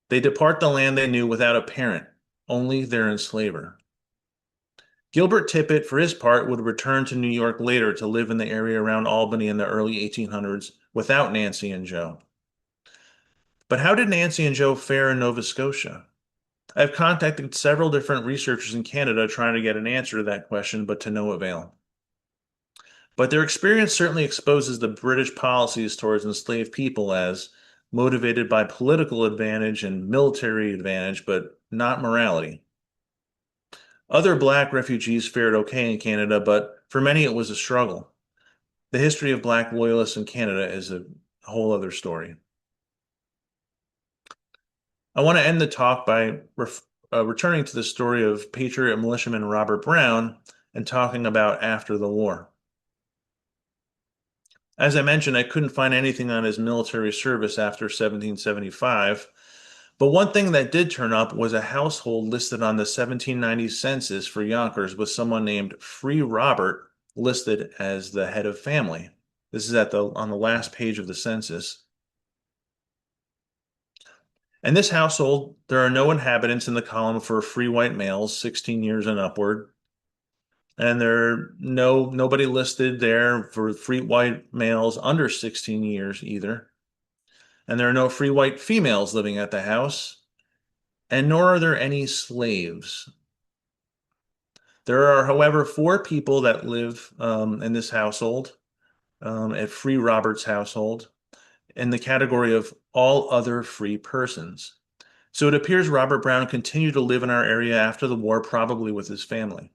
They depart the land they knew without a parent, only their enslaver. Gilbert Tippet, for his part, would return to New York later to live in the area around Albany in the early 1800s without Nancy and Joe. But how did Nancy and Joe fare in Nova Scotia? I've contacted several different researchers in Canada trying to get an answer to that question, but to no avail. But their experience certainly exposes the British policies towards enslaved people as motivated by political advantage and military advantage, but not morality. Other black refugees fared okay in Canada, but for many it was a struggle. The history of black loyalists in Canada is a whole other story. I want to end the talk by returning to the story of Patriot militiaman Robert Brown and talking about after the war. As I mentioned, I couldn't find anything on his military service after 1775, but one thing that did turn up was a household listed on the 1790 census for Yonkers with someone named Free Robert listed as the head of family. This is on the last page of the census. In this household, there are no inhabitants in the column for free white males, 16 years and upward. And there are nobody listed there for free white males under 16 years either. And there are no free white females living at the house, and nor are there any slaves. There are, however, four people that live in this household, at Free Robert's household, in the category of all other free persons. So it appears Robert Brown continued to live in our area after the war, probably with his family.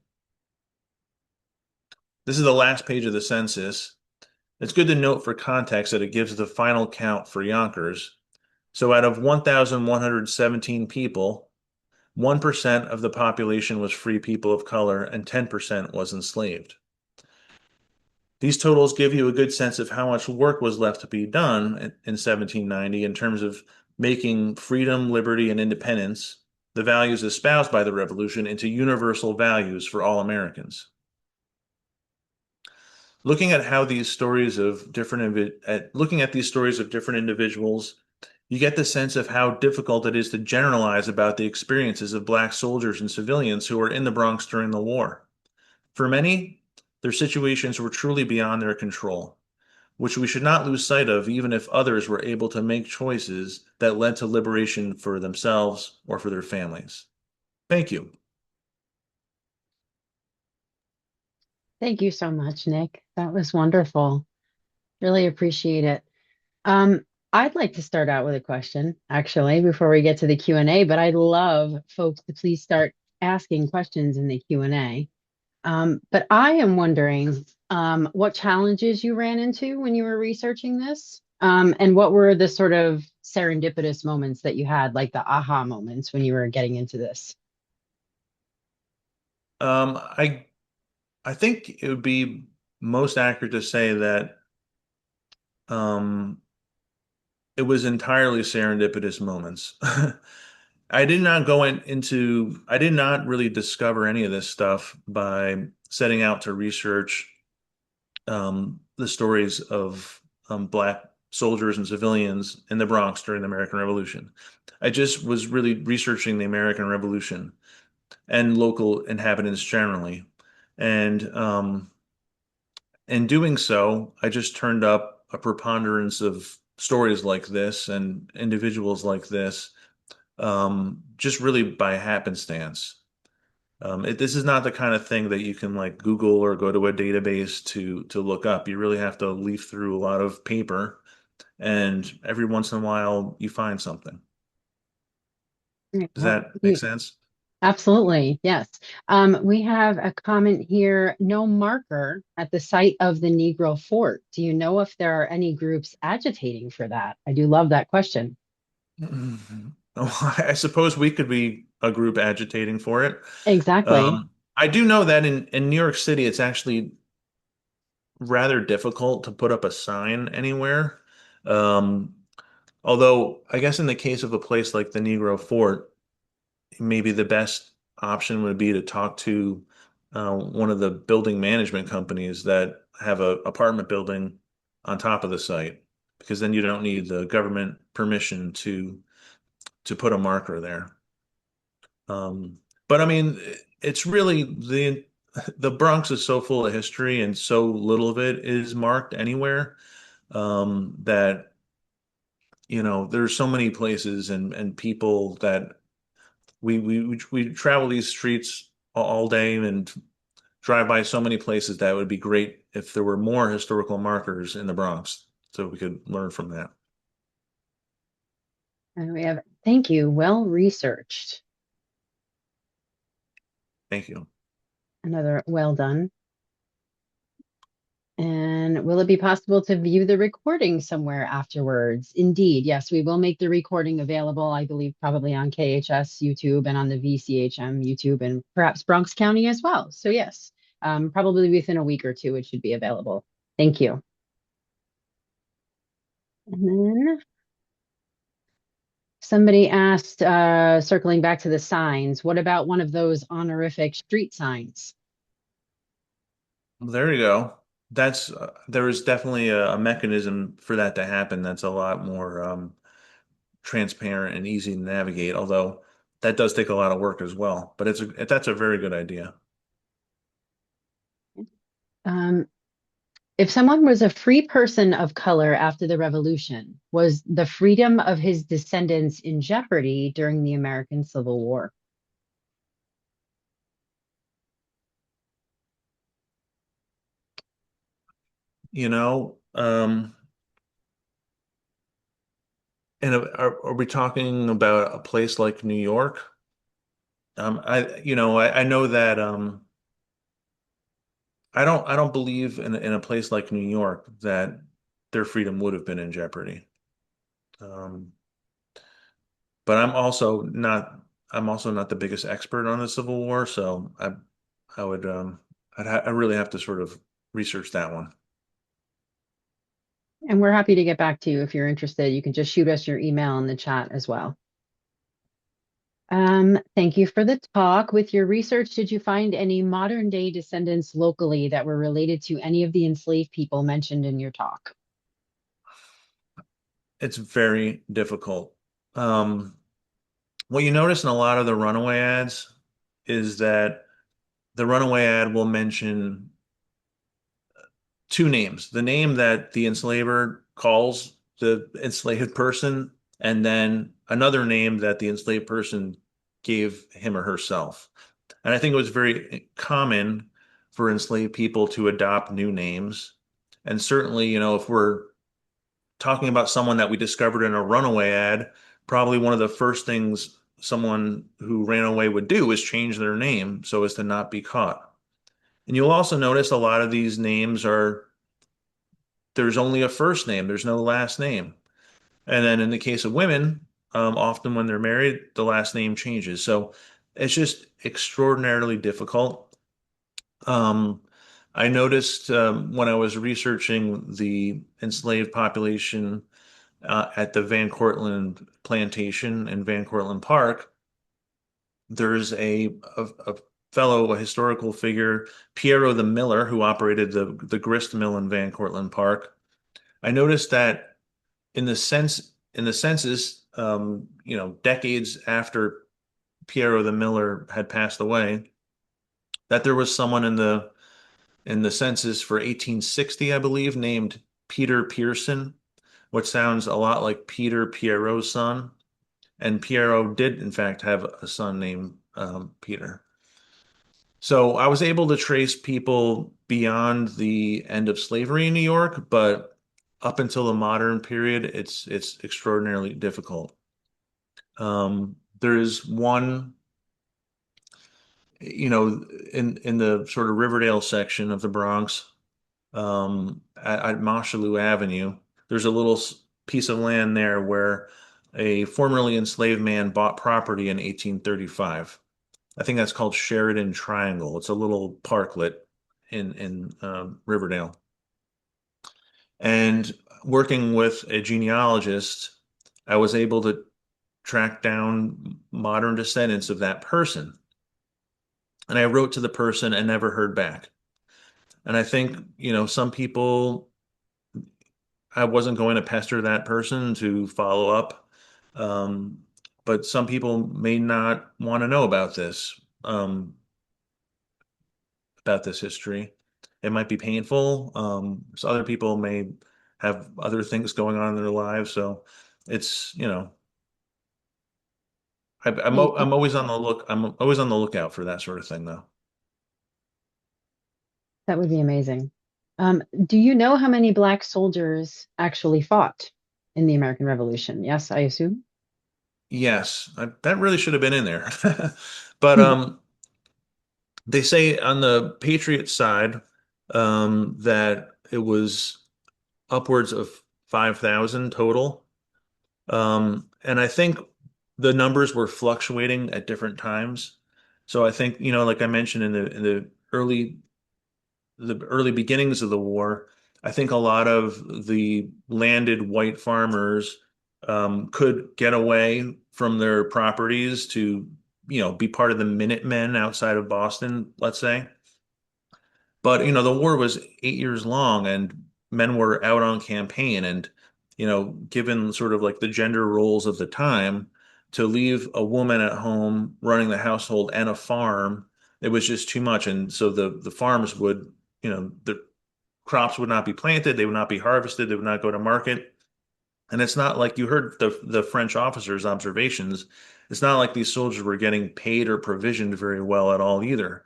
This is the last page of the census. It's good to note for context that it gives the final count for Yonkers. So out of 1,117 people, 1% of the population was free people of color and 10% was enslaved. These totals give you a good sense of how much work was left to be done in 1790 in terms of making freedom, liberty, and independence, the values espoused by the revolution, into universal values for all Americans. Looking at how these stories of looking at these stories of different individuals, you get the sense of how difficult it is to generalize about the experiences of Black soldiers and civilians who were in the Bronx during the war. For many, their situations were truly beyond their control, which we should not lose sight of, even if others were able to make choices that led to liberation for themselves or for their families. Thank you. Thank you so much, Nick. That was wonderful. Really appreciate it. Um, I'd like to start out with a question, actually, before we get to the Q&A, but I'd love folks to please start asking questions in the Q&A. But I am wondering what challenges you ran into when you were researching this, and what were the sort of serendipitous moments that you had, like the aha moments when you were getting into this? I think it would be most accurate to say that um, it was entirely serendipitous moments. I did not really discover any of this stuff by setting out to research the stories of Black soldiers and civilians in the Bronx during the American Revolution. I just was really researching the American Revolution and local inhabitants generally. And in doing so, I just turned up a preponderance of stories like this and individuals like this, just really by happenstance. This is not the kind of thing that you can like Google or go to a database to look up. You really have to leaf through a lot of paper, and every once in a while you find something. Right, Does well, that make sense? absolutely, yes. We have a comment here, no marker at the site of the Negro Fort. Do you know if there are any groups agitating for that? I do love that question. Mhm. I suppose we could be a group agitating for it. Exactly. I do know that in New York City, it's actually rather difficult to put up a sign anywhere. Um, Although, I guess in the case of a place like the Negro Fort, maybe the best option would be to talk to one of the building management companies that have a apartment building on top of the site, because then you don't need the government permission to put a marker there. Um, but I mean, it's really the Bronx is so full of history and so little of it is marked anywhere, that there's so many places and people that we travel these streets all day and drive by so many places that it would be great if there were more historical markers in the Bronx so we could learn from that. And we have, thank you, well researched. Thank you. Another well done. And will it be possible to view the recording somewhere afterwards? Indeed, yes, we will make the recording available, I believe, probably on KHS YouTube and on the VCHM YouTube and perhaps Bronx County as well. So, yes, probably within a week or two, it should be available. Thank you. And then somebody asked, circling back to the signs, what about one of those honorific street signs? There you go. There is definitely a mechanism for that to happen that's a lot more transparent and easy to navigate, although that does take a lot of work as well. But that's a very good idea. Um, if someone was a free person of color after the revolution, was the freedom of his descendants in jeopardy during the American Civil War? You know, and are we talking about a place like New York? I know that I don't believe in a place like New York that their freedom would have been in jeopardy. Um, but I'm also not the biggest expert on the Civil War, so I would I really have to sort of research that one. And we're happy to get back to you if you're interested. You can just shoot us your email in the chat as well. Thank you for the talk. With your research, did you find any modern day descendants locally that were related to any of the enslaved people mentioned in your talk? It's very difficult. Um, what you notice in a lot of the runaway ads is that the runaway ad will mention two names, the name that the enslaver calls the enslaved person, and then another name that the enslaved person gave him or herself. And I think it was very common for enslaved people to adopt new names. And certainly, if we're talking about someone that we discovered in a runaway ad, probably one of the first things someone who ran away would do is change their name so as to not be caught. And you'll also notice a lot of these names are there's only a first name, there's no last name. And then in the case of women, often when they're married, the last name changes. So it's just extraordinarily difficult. Um, I noticed when I was researching the enslaved population at the Van Cortlandt plantation in Van Cortlandt Park, there's a fellow, a historical figure, Piero the Miller, who operated the grist mill in Van Cortlandt Park. I noticed that in the census, decades after Piero the Miller had passed away, that there was someone in the census for 1860, I believe, named Peter Pearson, which sounds a lot like Peter Pierrot's son. And Piero did, in fact, have a son named Peter. So I was able to trace people beyond the end of slavery in New York, but up until the modern period, it's extraordinarily difficult. There is one, in the sort of Riverdale section of the Bronx, at Mosholu Avenue, there's a little piece of land there where a formerly enslaved man bought property in 1835. I think that's called Sheridan Triangle. It's a little parklet in Riverdale. And working with a genealogist, I was able to track down modern descendants of that person. And I wrote to the person and never heard back. And I think, some people, I wasn't going to pester that person to follow up. Um, but some people may not want to know about this history. It might be painful. So other people may have other things going on in their lives. So it's, I'm always on the look. I'm always on the lookout for that sort of thing, though. That would be amazing. Do you know how many Black soldiers actually fought in the American Revolution? Yes, I assume. Yes, that really should have been in there. But Hmm. they say on the Patriot side that it was upwards of 5,000 total. And I think the numbers were fluctuating at different times. So I think, like I mentioned in the early beginnings of the war, I think a lot of the landed white farmers could get away from their properties to, be part of the Minutemen outside of Boston, let's say. But, the war was 8 years long and men were out on campaign. And given sort of like the gender roles of the time, to leave a woman at home running the household and a farm, it was just too much. And so the farms would, the crops would not be planted, they would not be harvested, they would not go to market. And it's not like you heard the French officers' observations. It's not like these soldiers were getting paid or provisioned very well at all either.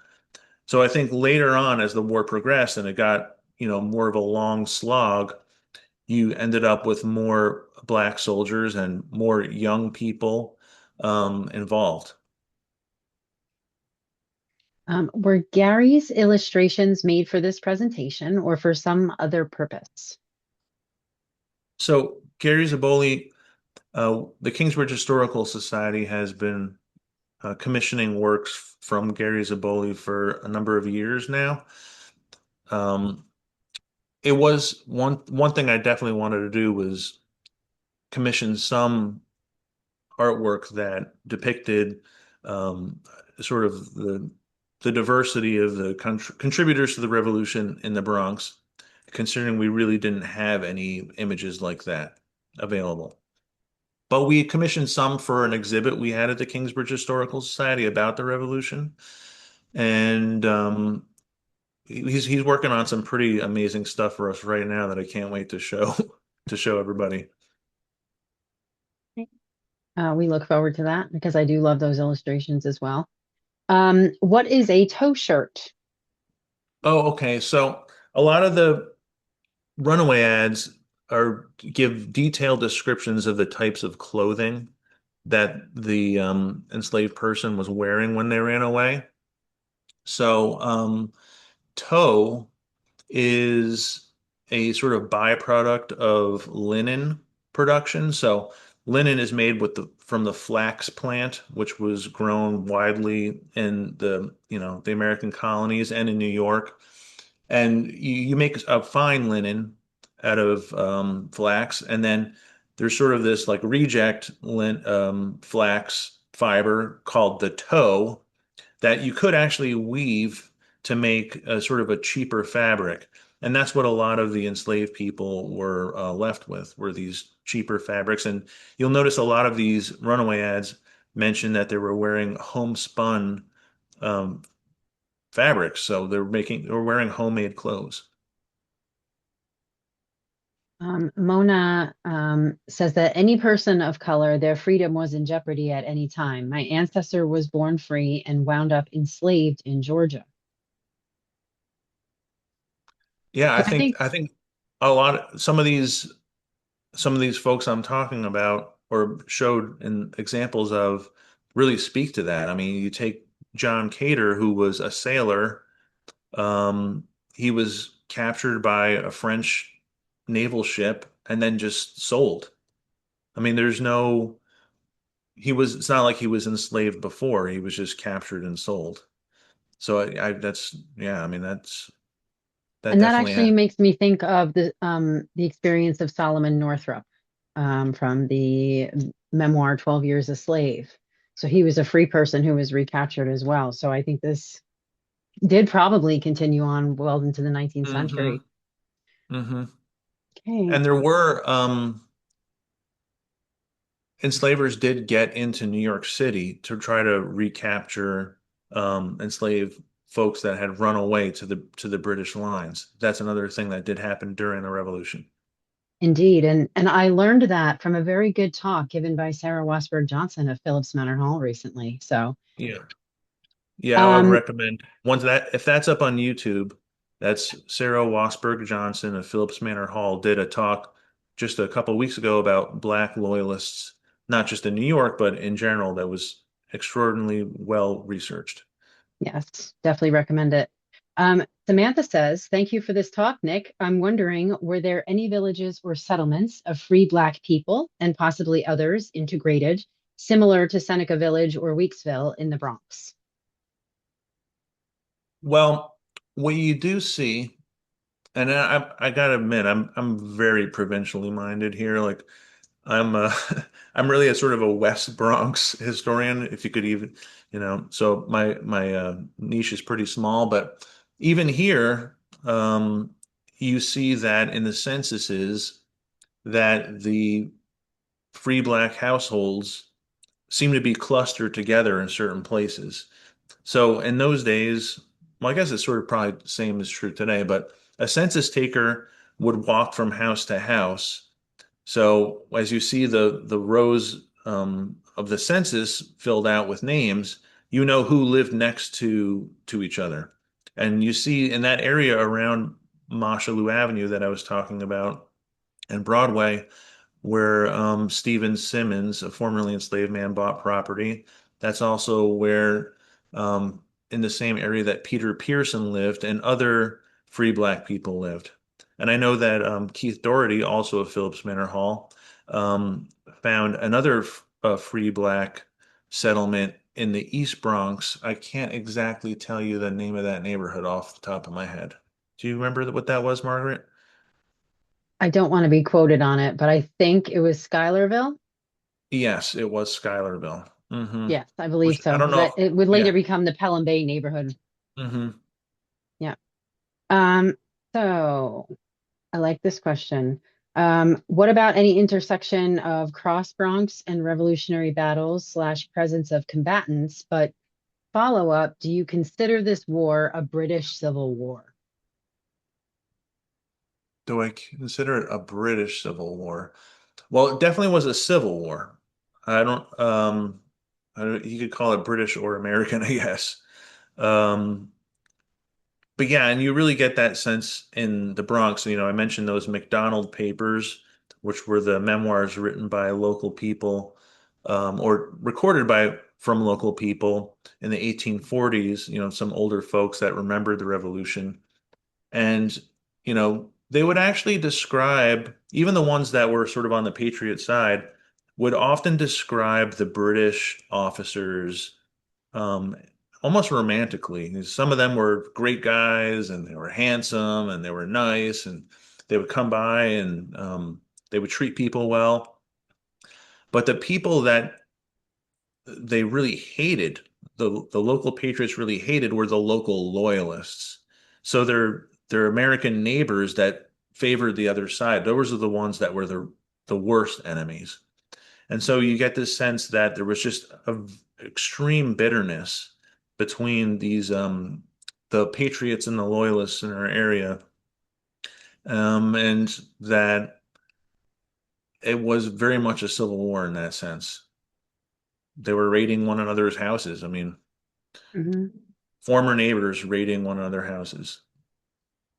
So I think later on, as the war progressed and it got, more of a long slog, you ended up with more black soldiers and more young people involved. Were Gary's illustrations made for this presentation or for some other purpose? So Gary Zaboli, the Kingsbridge Historical Society has been commissioning works from Gary Zaboli for a number of years now. Um, it was one thing I definitely wanted to do was commission some artwork that depicted um, sort of the diversity of the contributors to the revolution in the Bronx, considering we really didn't have any images like that available. But we commissioned some for an exhibit we had at the Kingsbridge Historical Society about the revolution, and he's working on some pretty amazing stuff for us right now that I can't wait to show to show everybody. We look forward to that because I do love those illustrations as well. What is a toe shirt? Oh, okay. So a lot of the runaway ads are give detailed descriptions of the types of clothing that the enslaved person was wearing when they ran away. So tow is a sort of byproduct of linen production. So linen is made from the flax plant, which was grown widely in the American colonies and in New York. And you make a fine linen out of flax, and then there's sort of this like reject flax fiber called the tow that you could actually weave to make a sort of a cheaper fabric. And that's what a lot of the enslaved people were left with, were these cheaper fabrics. And you'll notice a lot of these runaway ads mention that they were wearing homespun um, fabrics. So they're wearing homemade clothes. Mona says that any person of color, their freedom was in jeopardy at any time. My ancestor was born free and wound up enslaved in Georgia. Yeah, So I think, I think a lot some of these folks I'm talking about or showed in examples of really speak to that. I mean, you take John Cater, who was a sailor. He was captured by a French naval ship and then just sold. I mean, it's not like he was enslaved before. He was just captured and sold. So yeah, I mean, that and that definitely actually happened. makes me think of the experience of Solomon Northup from the memoir 12 Years a Slave. So he was a free person who was recaptured as well. So I think this did probably continue on well into the 19th Hmm. century. Hmm. Okay. And there were enslavers did get into New York City to try to recapture enslaved folks that had run away to the British lines. That's another thing that did happen during the Revolution. Indeed. And I learned that from a very good talk given by Sarah Wasberg Johnson of Phillips Manor Hall recently. So, Yeah. Yeah, I would um, recommend once that if that's up on YouTube, that's Sarah Wasberg Johnson of Phillips Manor Hall did a talk just a couple weeks ago about Black loyalists, not just in New York, but in general, that was extraordinarily well researched. yes, definitely recommend it. Samantha says, thank you for this talk, Nick. I'm wondering, were there any villages or settlements of free Black people and possibly others integrated, similar to Seneca Village or Weeksville in the Bronx? Well, what you do see, and I gotta admit, I'm very provincially minded here. Like I'm I'm really a sort of a West Bronx historian, if you could even, so my niche is pretty small, but even here, you see that in the censuses, that the free black households seem to be clustered together in certain places. So in those days, well, I guess it's sort of probably the same as true today, but a census taker would walk from house to house. So as you see the rows of the census filled out with names, you know who lived next to each other. And you see in that area around Mashalou Avenue that I was talking about and Broadway, where Stephen Simmons, a formerly enslaved man, bought property. That's also where, in the same area that Peter Pearson lived and other free black people lived. And I know that Keith Doherty, also of Phillips Manor Hall, um, found another free black settlement in the East Bronx. I can't exactly tell you the name of that neighborhood off the top of my head. Do you remember what that was, Margaret? I don't want to be quoted on it, but I think it was Schuylerville. Yes, it was Schuylerville. Yes, I believe Which I so. don't know if, That it would later yeah. become the Pelham Bay neighborhood. hmm Yeah. So I like this question. What about any intersection of cross Bronx and Revolutionary battles slash presence of combatants? But follow up, do you consider this war a British Civil War? Do I consider it a British Civil War? Well, it definitely was a civil war. I don't, you could call it British or American, I guess. Um, but yeah, and you really get that sense in the Bronx. I mentioned those McDonald papers, which were the memoirs written by local people, or recorded from local people in the 1840s, some older folks that remembered the revolution. And, they would actually describe, even the ones that were sort of on the Patriot side, would often describe the British officers um, almost romantically. Some of them were great guys and they were handsome and they were nice and they would come by and they would treat people well. But the people that they really hated, the local patriots really hated, were the local loyalists. So their American neighbors that favored the other side, those are the ones that were the worst enemies. And so you get this sense that there was just a extreme bitterness between these the patriots and the loyalists in our area, and that it was very much a civil war in that sense. They were raiding one another's houses. I mean, Mhm. former neighbors raiding one another's houses.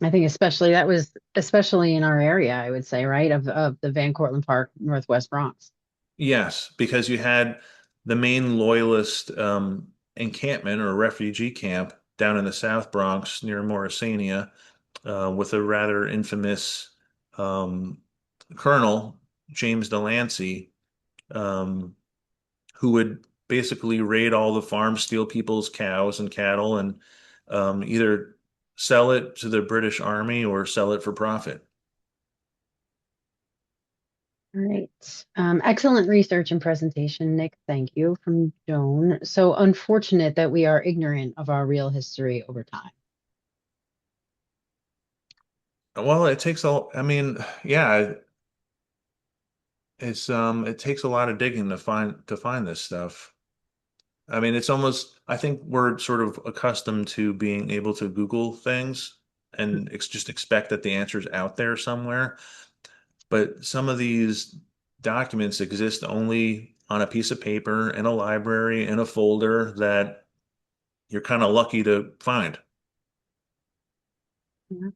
I think especially that was especially in our area, I would say, right? Of the Van Cortlandt Park, Northwest Bronx. Yes, because you had the main loyalist encampment or refugee camp down in the South Bronx near Morrisania, with a rather infamous um, colonel, James Delancey, um, who would basically raid all the farms, steal people's cows and cattle, and either sell it to the British Army or sell it for profit. All right. Excellent research and presentation, Nick. Thank you from Joan. So unfortunate that we are ignorant of our real history over time. Well, it takes a, I mean, yeah, it takes a lot of digging to find this stuff. I mean, it's almost, I think we're sort of accustomed to being able to Google things and just expect that the answer's out there somewhere. But some of these documents exist only on a piece of paper in a library in a folder that you're kind of lucky to find. Yeah.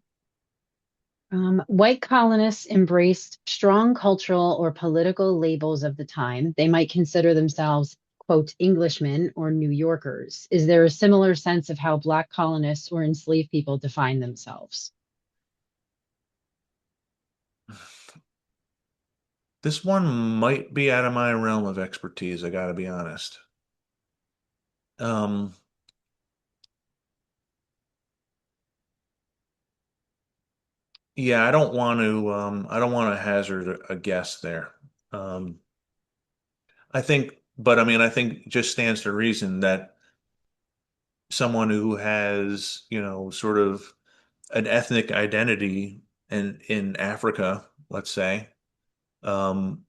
White colonists embraced strong cultural or political labels of the time. They might consider themselves, quote, Englishmen or New Yorkers. Is there a similar sense of how Black colonists or enslaved people define themselves? This one might be out of my realm of expertise, I gotta be honest. Um, yeah, I don't want to hazard a guess there. Um, but I mean, I think just stands to reason that someone who has, sort of an ethnic identity in Africa, let's say, um,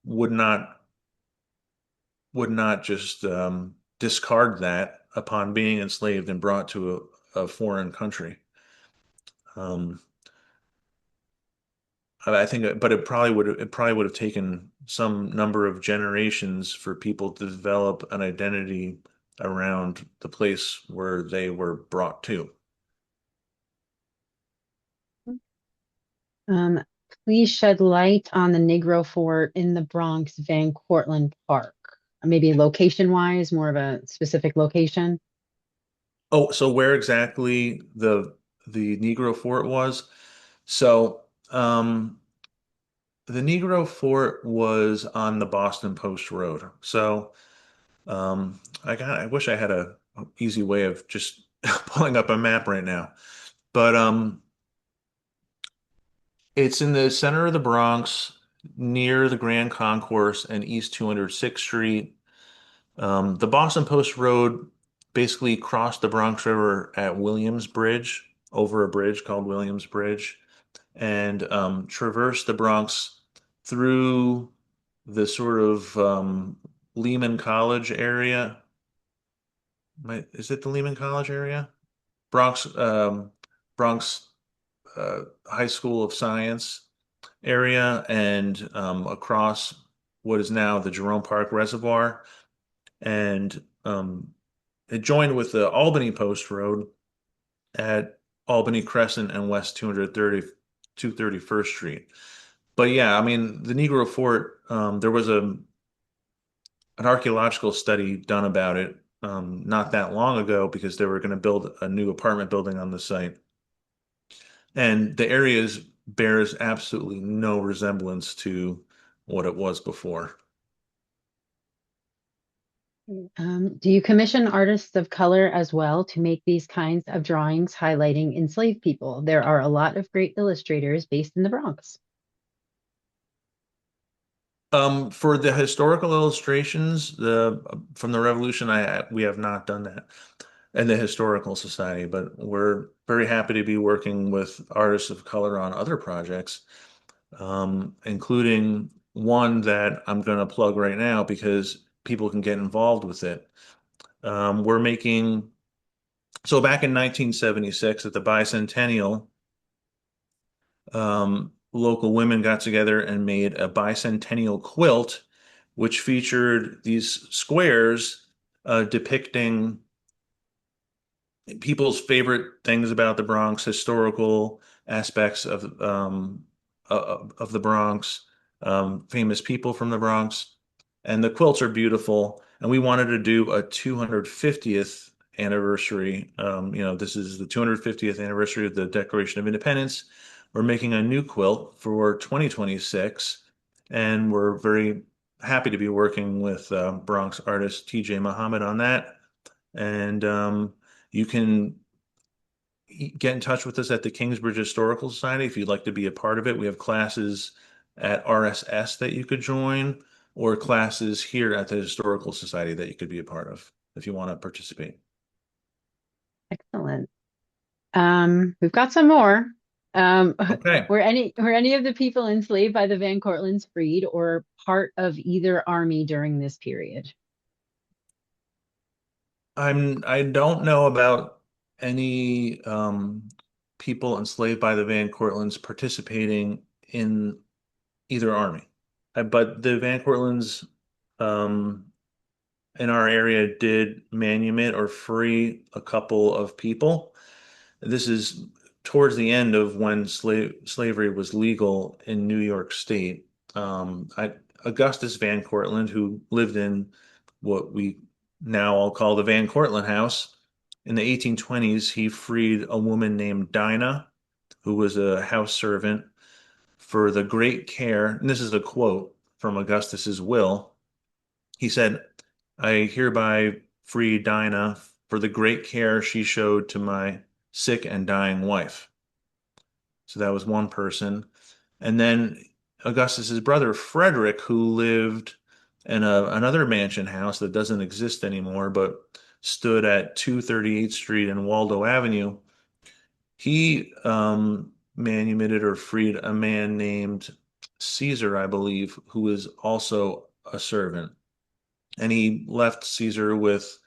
would not would not just discard that upon being enslaved and brought to a foreign country. Um, I think, but it probably would have taken some number of generations for people to develop an identity around the place where they were brought to. Um, Please shed light on the Negro Fort in the Bronx, Van Cortlandt Park. Maybe location wise, more of a specific location. Oh, so where exactly the Negro Fort was? So, the Negro Fort was on the Boston Post Road. So, I wish I had a easy way of just pulling up a map right now. But it's in the center of the Bronx, near the Grand Concourse and East 206th Street. The Boston Post Road basically crossed the Bronx River at Williamsbridge, over a bridge called Williamsbridge, and traversed the Bronx through the sort of Lehman College area. Is it the Lehman College area? Bronx, Bronx High School of Science area, and across what is now the Jerome Park Reservoir, and it joined with the Albany Post Road at Albany Crescent and West 231st Street. But yeah, I mean, the Negro Fort, there was an archaeological study done about it not that long ago because they were going to build a new apartment building on the site. And the area bears absolutely no resemblance to what it was before. Do you commission artists of color as well to make these kinds of drawings highlighting enslaved people? There are a lot of great illustrators based in the Bronx. For the historical illustrations, the from the Revolution, we have not done that in the Historical Society, but we're very happy to be working with artists of color on other projects, including one that I'm going to plug right now because people can get involved with it. We're making So back in 1976 at the bicentennial, local women got together and made a bicentennial quilt, which featured these squares depicting people's favorite things about the Bronx, historical aspects of the Bronx, famous people from the Bronx, and the quilts are beautiful. And we wanted to do a 250th anniversary. This is the 250th anniversary of the Declaration of Independence. We're making a new quilt for 2026, and we're very happy to be working with Bronx artist TJ Muhammad on that. And you can get in touch with us at the Kingsbridge Historical Society if you'd like to be a part of it. We have classes at RSS that you could join, or classes here at the Historical Society that you could be a part of if you want to participate. Excellent. We've got some more. Um, Okay. were any of the people enslaved by the Van Cortlandts freed or part of either army during this period? I don't know about any people enslaved by the Van Cortlands participating in either army. But the Van Cortlands um, in our area did manumit or free a couple of people. This is towards the end of when slavery was legal in New York State. Augustus Van Cortlandt, who lived in what we now all call the Van Cortlandt House, in the 1820s, he freed a woman named Dinah, who was a house servant, for the great care. And this is a quote from Augustus's will. He said, I hereby free Dinah for the great care she showed to my sick and dying wife. So that was one person. And then Augustus's brother, Frederick, who lived in another mansion house that doesn't exist anymore, but stood at 238th Street and Waldo Avenue, he manumitted or freed a man named Caesar, I believe, who was also a servant. And he left Caesar with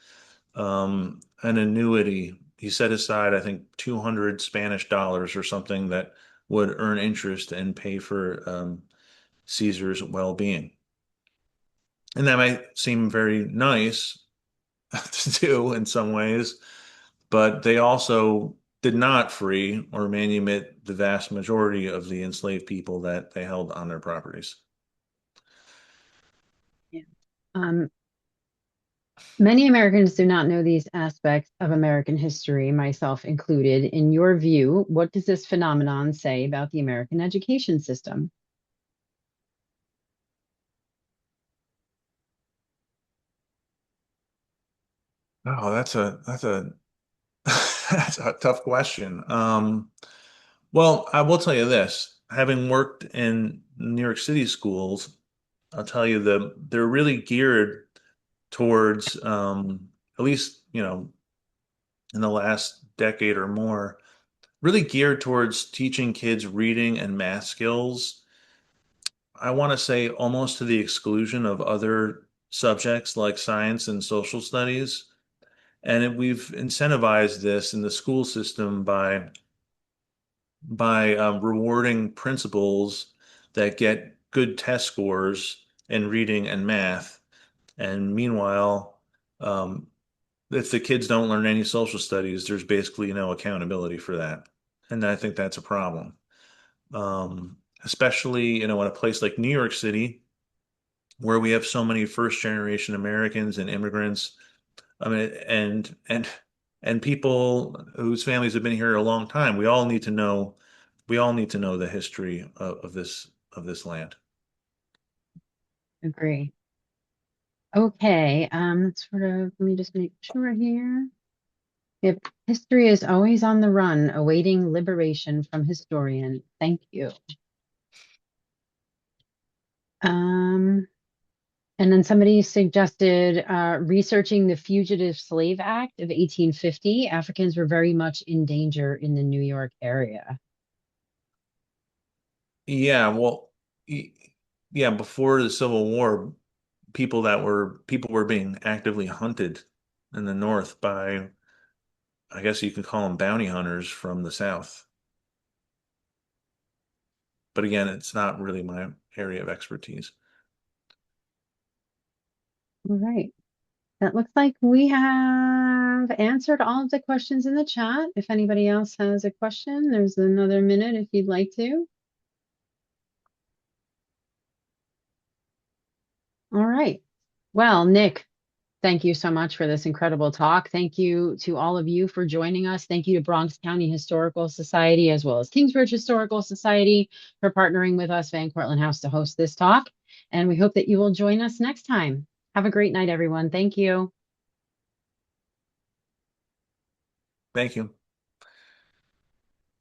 an annuity. He set aside, I think, 200 Spanish dollars or something that would earn interest and pay for Caesar's well-being. And that might seem very nice to do in some ways, but they also did not free or manumit the vast majority of the enslaved people that they held on their properties. Yeah. Um, Many Americans do not know these aspects of American history, myself included. In your view, what does this phenomenon say about the American education system? Oh, that's a that's a tough question. Well, I will tell you this, having worked in New York City schools, I'll tell you that they're really geared towards, at least, in the last decade or more, really geared towards teaching kids reading and math skills. I want to say almost to the exclusion of other subjects like science and social studies. We've incentivized this in the school system by rewarding principals that get good test scores in reading and math. And meanwhile, um, if the kids don't learn any social studies, there's basically no accountability for that. And I think that's a problem. Especially, in a place like New York City, where we have so many first generation Americans and immigrants. I mean, and people whose families have been here a long time. We all need to know the history of this land. Agree. Okay, let's let me just make sure here. Yep. History is always on the run, awaiting liberation from historian. Thank you. Um, and then somebody suggested researching the Fugitive Slave Act of 1850. Africans were very much in danger in the New York area. Yeah, well, y- yeah, before the Civil War, people were being actively hunted in the North by, I guess you could call them bounty hunters from the South. But again, it's not really my area of expertise. All right. That looks like we have answered all of the questions in the chat. If anybody else has a question, there's another minute if you'd like to. All right. Well, Nick, thank you so much for this incredible talk. Thank you to all of you for joining us. Thank you to Bronx County Historical Society as well as Kingsbridge Historical Society for partnering with us, Van Cortlandt House, to host this talk. And we hope that you will join us next time. Have a great night, everyone. Thank you. Thank you.